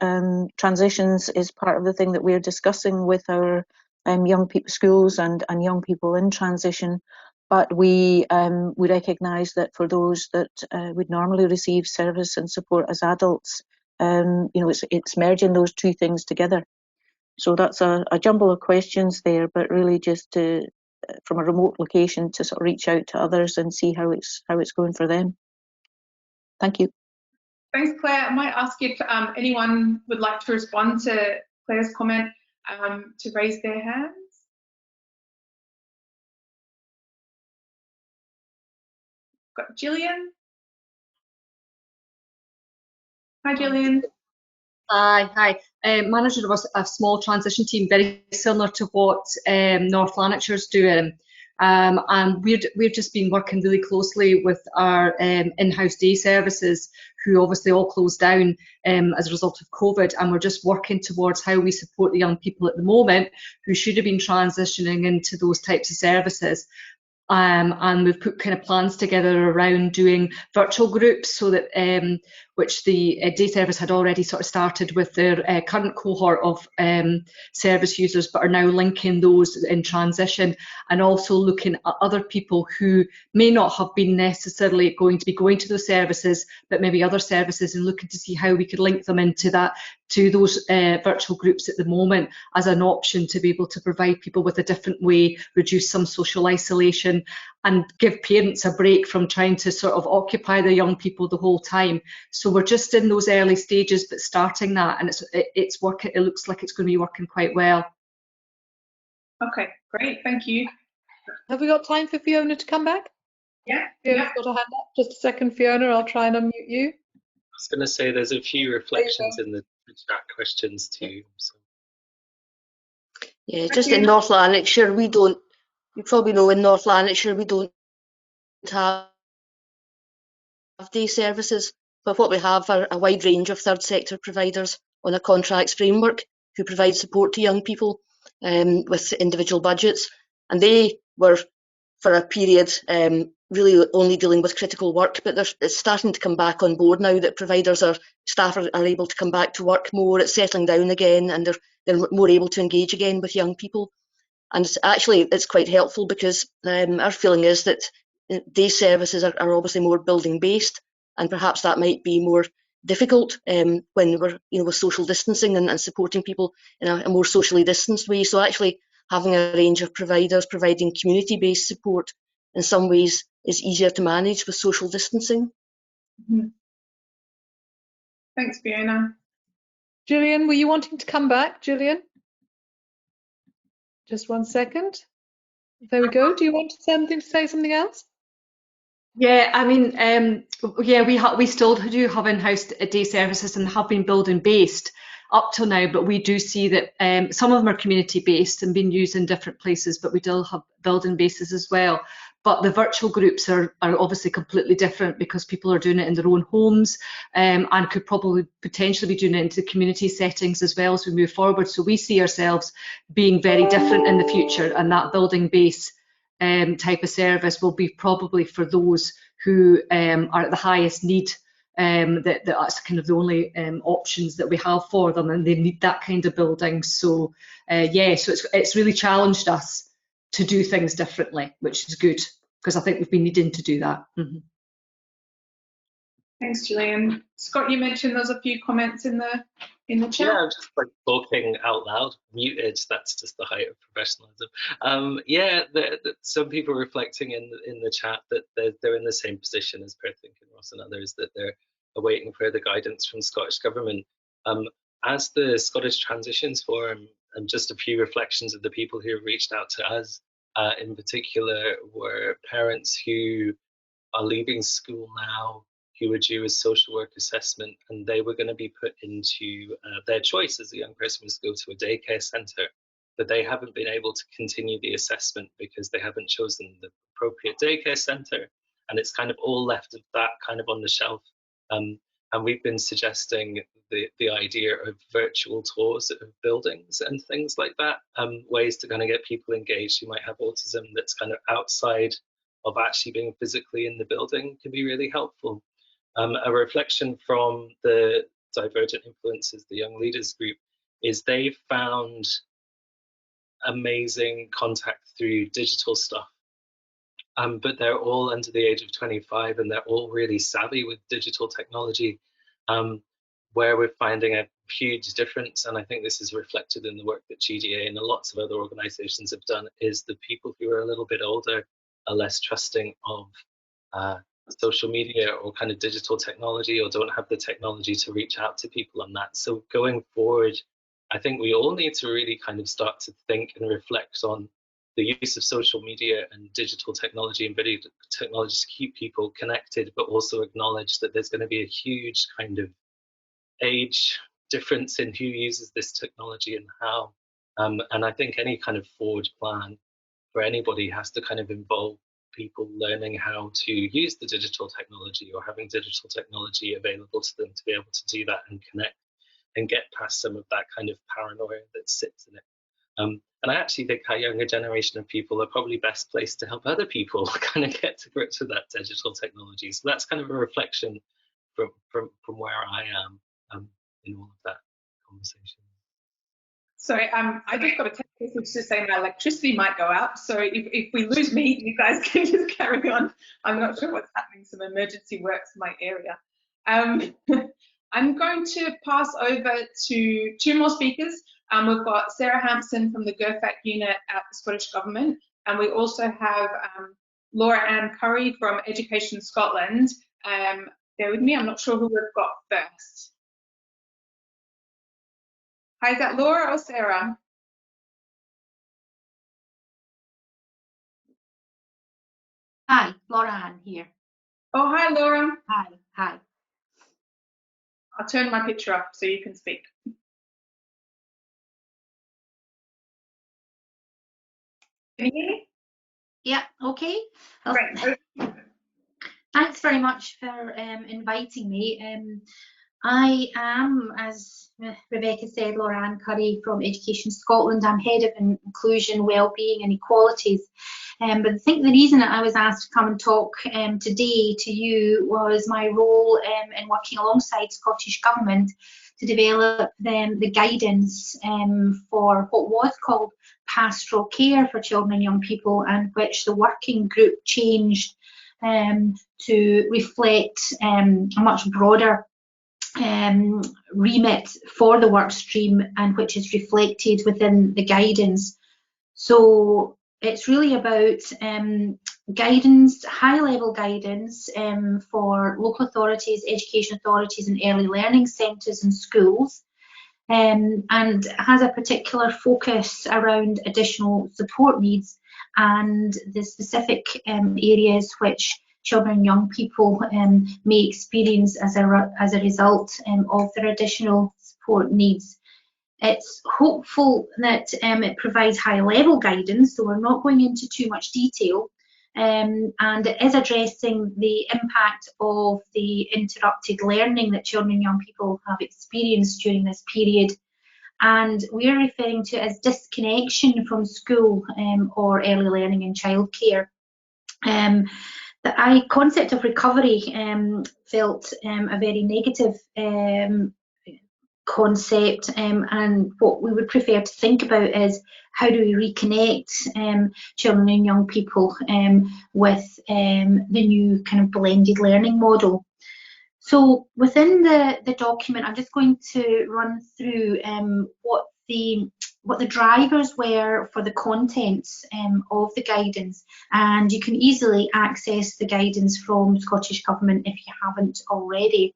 transitions is part of the thing that we're discussing with our young people schools and young people in transition. But we recognise that for those that would normally receive service and support as adults, it's merging those two things together. So that's a jumble of questions there, but really just to, from a remote location, to sort of reach out to others and see how it's going for them. Thank you. Thanks, Claire. I might ask if anyone would like to respond to Claire's comment to raise their hands. Got Gillian. Hi, Gillian. Hi. Manager of a small transition team, very similar to what North Lanarkshire's doing. And we've just been working really closely with our in-house day services, who obviously all closed down as a result of COVID, and we're just working towards how we support the young people at the moment who should have been transitioning into those types of services. And we've put kind of plans together around doing virtual groups, so that which the day service had already sort of started with their current cohort of service users, but are now linking those in transition, and also looking at other people who may not have been necessarily going to be going to those services, but maybe other services, and looking to see how we could link them into those virtual groups at the moment as an option to be able to provide people with a different way, reduce some social isolation, and give parents a break from trying to sort of occupy the young people the whole time. So we're just in those early stages, but starting that, and it's working. It looks like it's going to be working quite well. Okay, great, thank you. Have we got time for Fiona to come back? Yeah. Fiona's got a hand up. Just a second, Fiona. I'll try and unmute you. I was going to say there's a few reflections in the chat questions too. So. Yeah, just in North Lanarkshire, you probably know in North Lanarkshire we don't have day services, but what we have are a wide range of third sector providers on a contracts framework who provide support to young people with individual budgets. And they were, for a period, really only dealing with critical work, but it's starting to come back on board now that staff are able to come back to work more, it's settling down again, and they're more able to engage again with young people. And it's quite helpful because our feeling is that day services are obviously more building based, and perhaps that might be more difficult when we're with social distancing and supporting people in a more socially distanced way. So actually having a range of providers providing community based support in some ways is easier to manage with social distancing. Mm-hmm. Thanks, Fiona. Gillian, were you wanting to come back, Gillian? Just 1 second. There we go. Do you want to say something else? Yeah, I mean, yeah, we still do have in-house day services and have been building based up till now, but we do see that some of them are community based and being used in different places, but we still have building bases as well. But the virtual groups are obviously completely different because people are doing it in their own homes and could probably potentially be doing it into community settings as well as we move forward. So we see ourselves being very different in the future, and that building base type of service will be probably for those who are at the highest need. That's kind of the only options that we have for them, and they need that kind of building. So yeah, so it's really challenged us to do things differently, which is good because I think we've been needing to do that. Mm-hmm. Thanks, Gillian. Scott, you mentioned there's a few comments in the chat. Yeah, I'm just like talking out loud, muted. That's just the height of professionalism. Yeah, some people reflecting in the chat that they're in the same position as Perth and Kinross and others, that they're awaiting further guidance from Scottish Government. As the Scottish Transitions Forum, and just a few reflections of the people who have reached out to us, in particular, were parents who are leaving school now, who were due a social work assessment, and they were going to be put into their choice as a young person was to go to a daycare centre, but they haven't been able to continue the assessment because they haven't chosen the appropriate daycare centre, and it's kind of all left of that kind of on the shelf. And we've been suggesting the idea of virtual tours of buildings and things like that, ways to kind of get people engaged who might have autism that's kind of outside of actually being physically in the building can be really helpful. A reflection from the Divergent Influences, the Young Leaders Group, is they've found amazing contact through digital stuff. But they're all under the age of 25 and they're all really savvy with digital technology, where we're finding a huge difference. And I think this is reflected in the work that GDA and lots of other organizations have done, is the people who are a little bit older are less trusting of social media or kind of digital technology, or don't have the technology to reach out to people on that. So going forward, I think we all need to really kind of start to think and reflect on the use of social media and digital technology and video technology to keep people connected, but also acknowledge that there's going to be a huge kind of age difference in who uses this technology and how. And I think any kind of forward plan for anybody has to kind of involve people learning how to use the digital technology, or having digital technology available to them to be able to do that and connect and get past some of that kind of paranoia that sits in it. And I actually think our younger generation of people are probably best placed to help other people kind of get to grips with that digital technology. So that's kind of a reflection from where I am in all of that conversation. Sorry, I just got a text message to say my electricity might go out. So if we lose me, you guys can just carry on. I'm not sure what's happening. Some emergency works in my area. I'm going to pass over to two more speakers. We've got Sarah Hampson from the GERFAC unit at the Scottish Government, and we also have Laura Ann Curry from Education Scotland. Bear with me, I'm not sure who we've got first. Hi, is that Laura or Sarah? Hi, Laura Ann here. Oh, hi, Laura. Hi. I'll turn my picture up so you can speak. Can you hear me? Yeah, okay. Well, Great. thanks very much for inviting me. I am, as Rebecca said, Laura Ann Curry from Education Scotland. I'm Head of Inclusion, Wellbeing and Equalities. But I think the reason that I was asked to come and talk today to you was my role in working alongside Scottish Government to develop the guidance for what was called pastoral care for children and young people, and which the working group changed to reflect a much broader remit for the work stream, and which is reflected within the guidance. So it's really about guidance, high-level guidance for local authorities, education authorities and early learning centres and schools, and has a particular focus around additional support needs and the specific areas which children and young people may experience as a result of their additional support needs. It's hopeful that it provides high-level guidance, so we're not going into too much detail, and it is addressing the impact of the interrupted learning that children and young people have experienced during this period. And we're referring to it as disconnection from school or early learning and childcare. The concept of recovery felt a very negative concept, and what we would prefer to think about is how do we reconnect children and young people with the new kind of blended learning model. So within the document, I'm just going to run through what the drivers were for the contents of the guidance, and you can easily access the guidance from Scottish Government if you haven't already.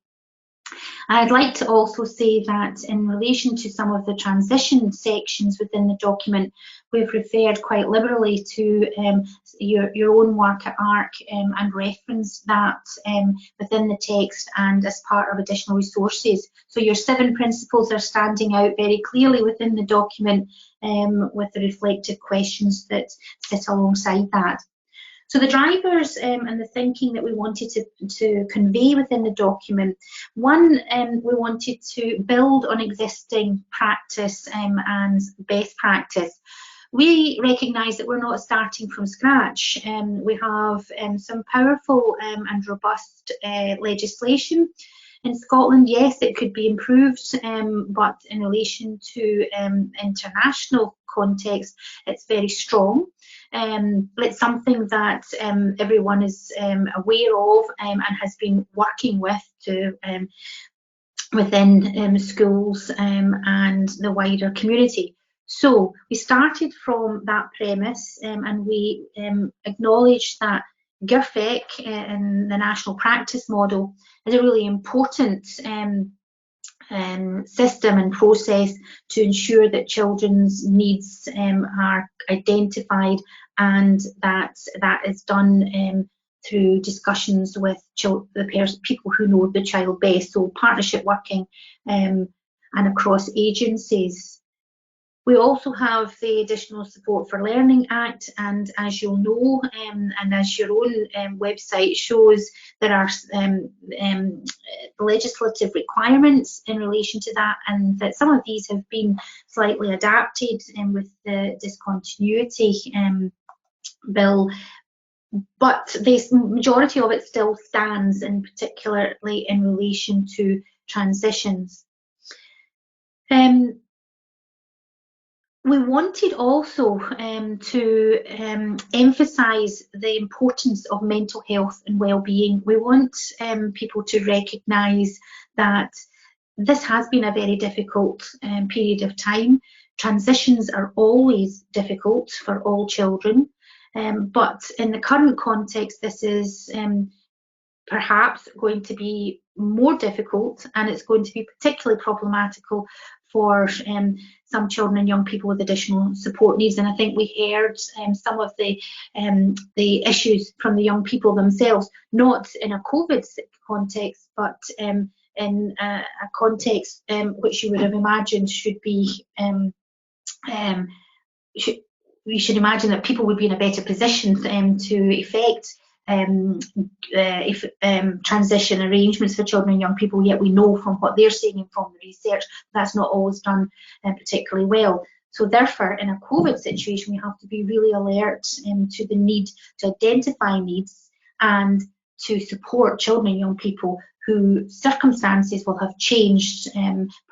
I'd like to also say that in relation to some of the transition sections within the document, we've referred quite liberally to your own work at ARC and referenced that within the text and as part of additional resources. So your 7 principles are standing out very clearly within the document with the reflective questions that sit alongside that. So the drivers and the thinking that we wanted to convey within the document, one, we wanted to build on existing practice and best practice. We recognise that we're not starting from scratch. We have some powerful and robust legislation in Scotland. Yes, it could be improved, but in relation to international context, it's very strong. It's something that everyone is aware of and has been working with to within schools and the wider community. So we started from that premise and we acknowledged that GIRFEC and the national practice model is a really important system and process to ensure that children's needs are identified, and that is done through discussions with the people who know the child best, so partnership working and across agencies. We also have the Additional Support for Learning Act, and as you'll know, and as your own website shows, there are legislative requirements in relation to that, and that some of these have been slightly adapted with the discontinuity bill, but the majority of it still stands, and particularly in relation to transitions. We wanted also to emphasise the importance of mental health and well-being. We want people to recognise that this has been a very difficult period of time. Transitions are always difficult for all children. But in the current context, this is perhaps going to be more difficult, and it's going to be particularly problematical for some children and young people with additional support needs. And I think we heard some of the issues from the young people themselves, not in a COVID context, but in a context which you would have imagined should be we should imagine that people would be in a better position to effect transition arrangements for children and young people, yet we know from what they're saying and from the research that's not always done particularly well. So therefore, in a COVID situation, we have to be really alert to the need to identify needs and to support children and young people whose circumstances will have changed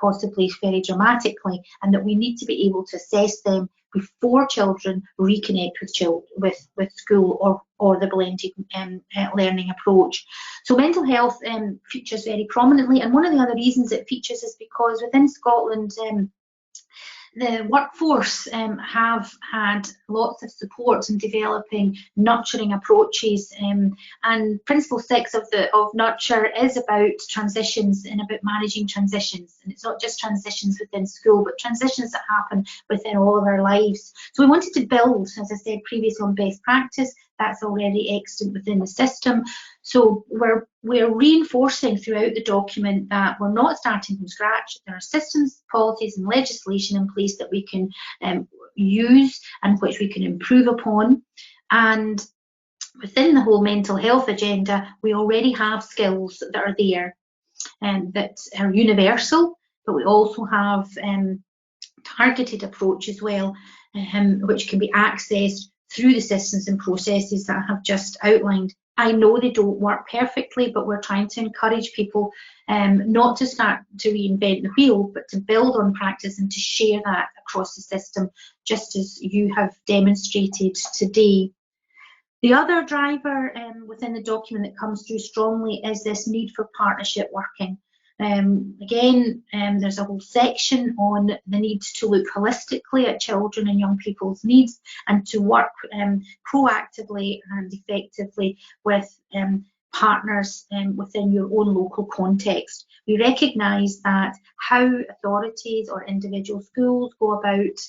possibly very dramatically, and that we need to be able to assess them before children reconnect with school or the blended learning approach. So mental health features very prominently, and one of the other reasons it features is because within Scotland the workforce have had lots of support in developing nurturing approaches, and Principle 6 of Nurture is about transitions and about managing transitions. And it's not just transitions within school, but transitions that happen within all of our lives. So we wanted to build, as I said previously, on best practice. That's already extant within the system. So we're reinforcing throughout the document that we're not starting from scratch. There are systems, policies and legislation in place that we can use and which we can improve upon. And within the whole mental health agenda, we already have skills that are there and that are universal, but we also have targeted approach as well, which can be accessed through the systems and processes that I have just outlined. I know they don't work perfectly, but we're trying to encourage people not to start to reinvent the wheel, but to build on practice and to share that across the system, just as you have demonstrated today. The other driver within the document that comes through strongly is this need for partnership working. Again, there's a whole section on the need to look holistically at children and young people's needs and to work proactively and effectively with partners within your own local context. We recognise that how authorities or individual schools go about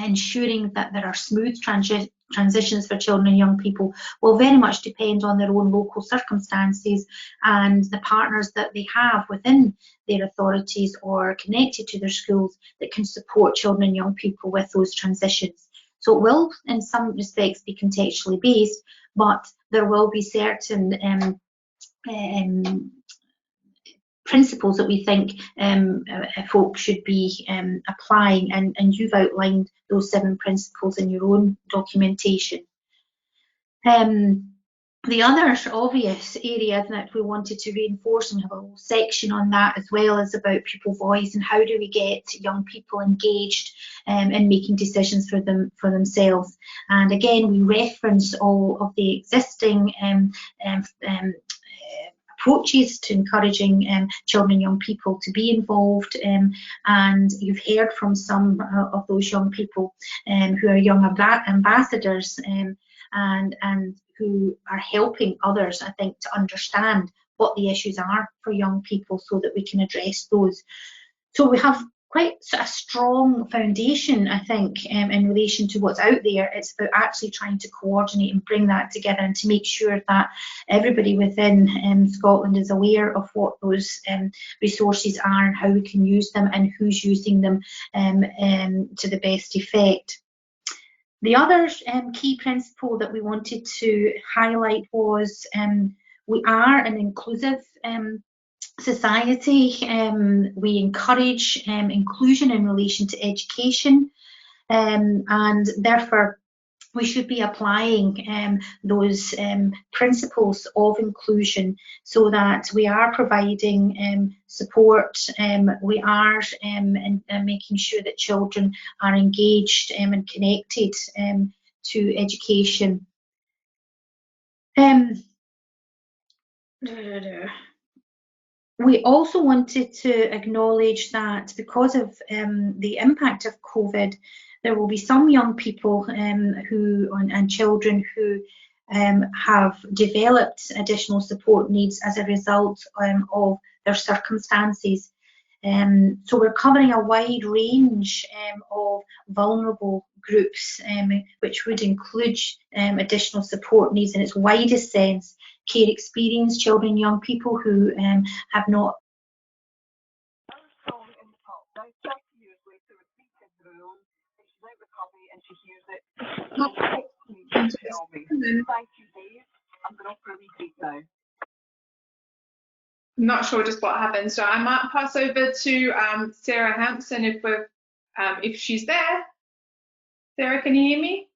ensuring that there are smooth transitions for children and young people will very much depend on their own local circumstances and the partners that they have within their authorities or connected to their schools that can support children and young people with those transitions. So it will in some respects be contextually based, but there will be certain principles that we think folks should be applying, and you've outlined those 7 principles in your own documentation. The other obvious area that we wanted to reinforce, and we have a whole section on that as well, is about pupil voice and how do we get young people engaged in making decisions for themselves. And again, we reference all of the existing approaches to encouraging children and young people to be involved, and you've heard from some of those young people who are young ambassadors and who are helping others, I think, to understand what the issues are for young people so that we can address those. So we have quite a strong foundation, I think, in relation to what's out there. It's about actually trying to coordinate and bring that together and to make sure that everybody within Scotland is aware of what those resources are and how we can use them and who's using them to the best effect. The other key principle that we wanted to highlight was we are an inclusive society. We encourage inclusion in relation to education, and therefore we should be applying those principles of inclusion so that we are providing support, we are making sure that children are engaged and connected to education. We also wanted to acknowledge that because of the impact of COVID, there will be some young people and children who have developed additional support needs as a result of their circumstances. So we're covering a wide range of vulnerable groups, which would include additional support needs in its widest sense, care experience, children, young people who have not. I'm not sure just what happened, so I might pass over to Sarah Hampson if she's there. Sarah, can you hear me?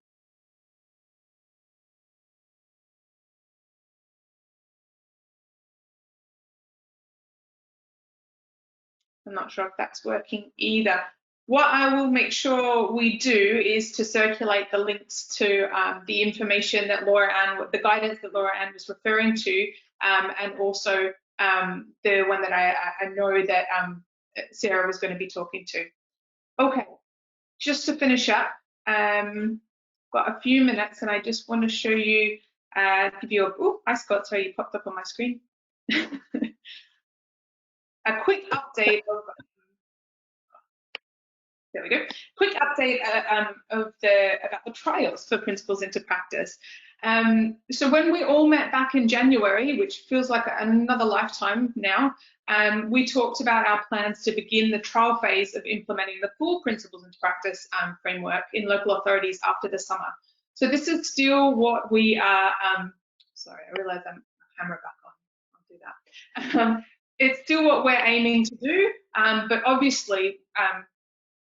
I'm not sure if that's working either. What I will make sure we do is to circulate the links to the information that the guidance that Laura Ann was referring to, and also the one that I know that Sarah was going to be talking to. Okay, just to finish up, got a few minutes and I just want to show you, give you a, oh, hi Scott, sorry, you popped up on my screen. A quick update of, there we go. Quick update about the trials for Principles into Practice. So when we all met back in January, which feels like another lifetime now, we talked about our plans to begin the trial phase of implementing the full Principles into Practice framework in local authorities after the summer. So this is still what we are, sorry, I realize I'm camera back on, I'll do that. It's still what we're aiming to do, but obviously,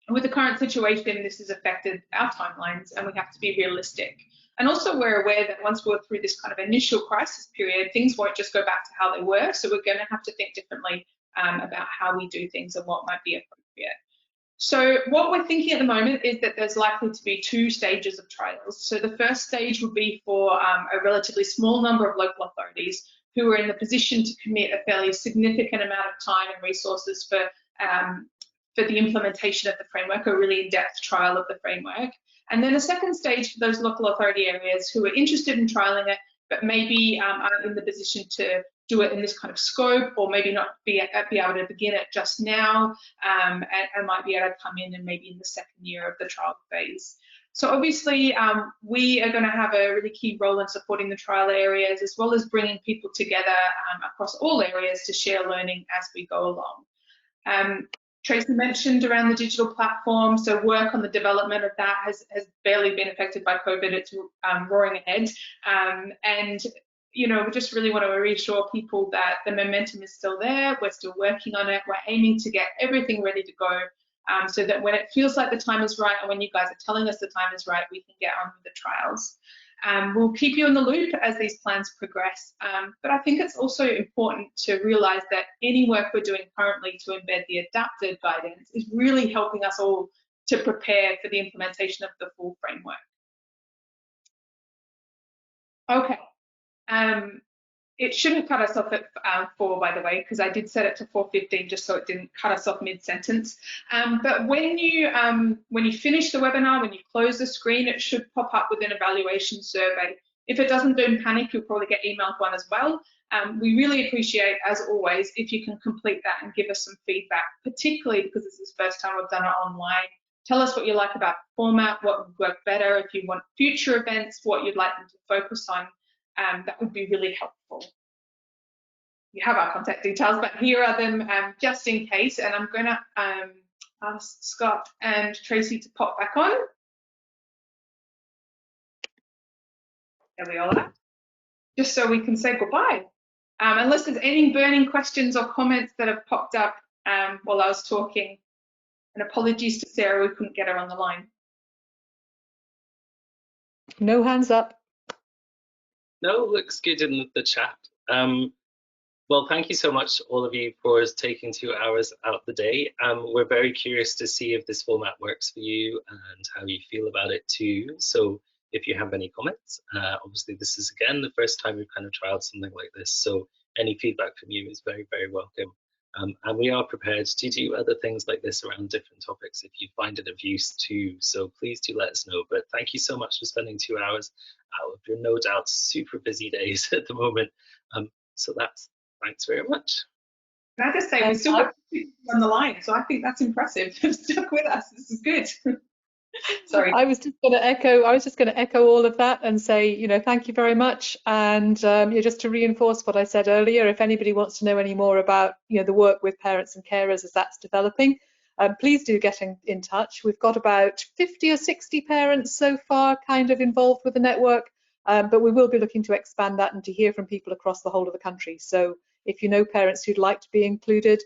with the current situation, this has affected our timelines and we have to be realistic. And also we're aware that once we're through this kind of initial crisis period, things won't just go back to how they were. So we're going to have to think differently about how we do things and what might be appropriate. So what we're thinking at the moment is that there's likely to be 2 stages of trials. So the first stage would be for a relatively small number of local authorities who are in the position to commit a fairly significant amount of time and resources for the implementation of the framework, a really in-depth trial of the framework. And then a second stage for those local authority areas who are interested in trialling it, but maybe aren't in the position to do it in this kind of scope, or maybe not be able to begin it just now, and might be able to come in and maybe in the second year of the trial phase. So obviously, we are going to have a really key role in supporting the trial areas, as well as bringing people together across all areas to share learning as we go along. Tracy mentioned around the digital platform, so work on the development of that has barely been affected by COVID. It's roaring ahead, and you know, we just really want to reassure people that the momentum is still there. We're still working on it. We're aiming to get everything ready to go, so that when it feels like the time is right and when you guys are telling us the time is right, we can get on with the trials. We'll keep you in the loop as these plans progress, but I think it's also important to realise that any work we're doing currently to embed the adapted guidance is really helping us all to prepare for the implementation of the full framework. Okay, it shouldn't cut us off at 4, by the way, because I did set it to 4:15 just so it didn't cut us off mid-sentence. But when you finish the webinar, when you close the screen, it should pop up with an evaluation survey. If it doesn't, don't panic, you'll probably get emailed one as well. We really appreciate, as always, if you can complete that and give us some feedback, particularly because this is the first time we've done it online. Tell us what you like about the format, what would work better, if you want future events, what you'd like them to focus on. That would be really helpful. You have our contact details, but here are them just in case, and I'm going to ask Scott and Tracy to pop back on. There we all are. Just so we can say goodbye. Unless there's any burning questions or comments that have popped up while I was talking, and apologies to Sarah, we couldn't get her on the line. No hands up. No, looks good in the chat. Well, thank you so much, all of you, for taking 2 hours out of the day. We're very curious to see if this format works for you and how you feel about it too. So if you have any comments, obviously this is, again, the first time we've kind of trialed something like this. So any feedback from you is very, very welcome. And we are prepared to do other things like this around different topics if you find it of use too. So please do let us know. But thank you so much for spending 2 hours out of your no doubt super busy days at the moment. So thanks very much. Can I just say, we still got people on the line, so I think that's impressive. Stuck with us. This is good. Sorry. I was just going to echo all of that and say, thank you very much. And just to reinforce what I said earlier, if anybody wants to know any more about, the work with parents and carers as that's developing, please do get in touch. We've got about 50 or 60 parents so far kind of involved with the network, but we will be looking to expand that and to hear from people across the whole of the country. So if you know parents who'd like to be included,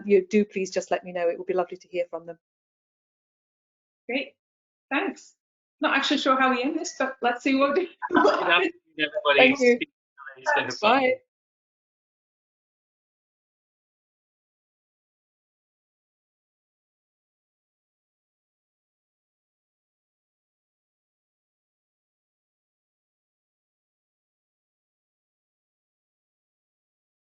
you do please just let me know. It would be lovely to hear from them. Great. Thanks. Not actually sure how we end this, but let's see what we do. Good afternoon, everybody. Thank you. Bye.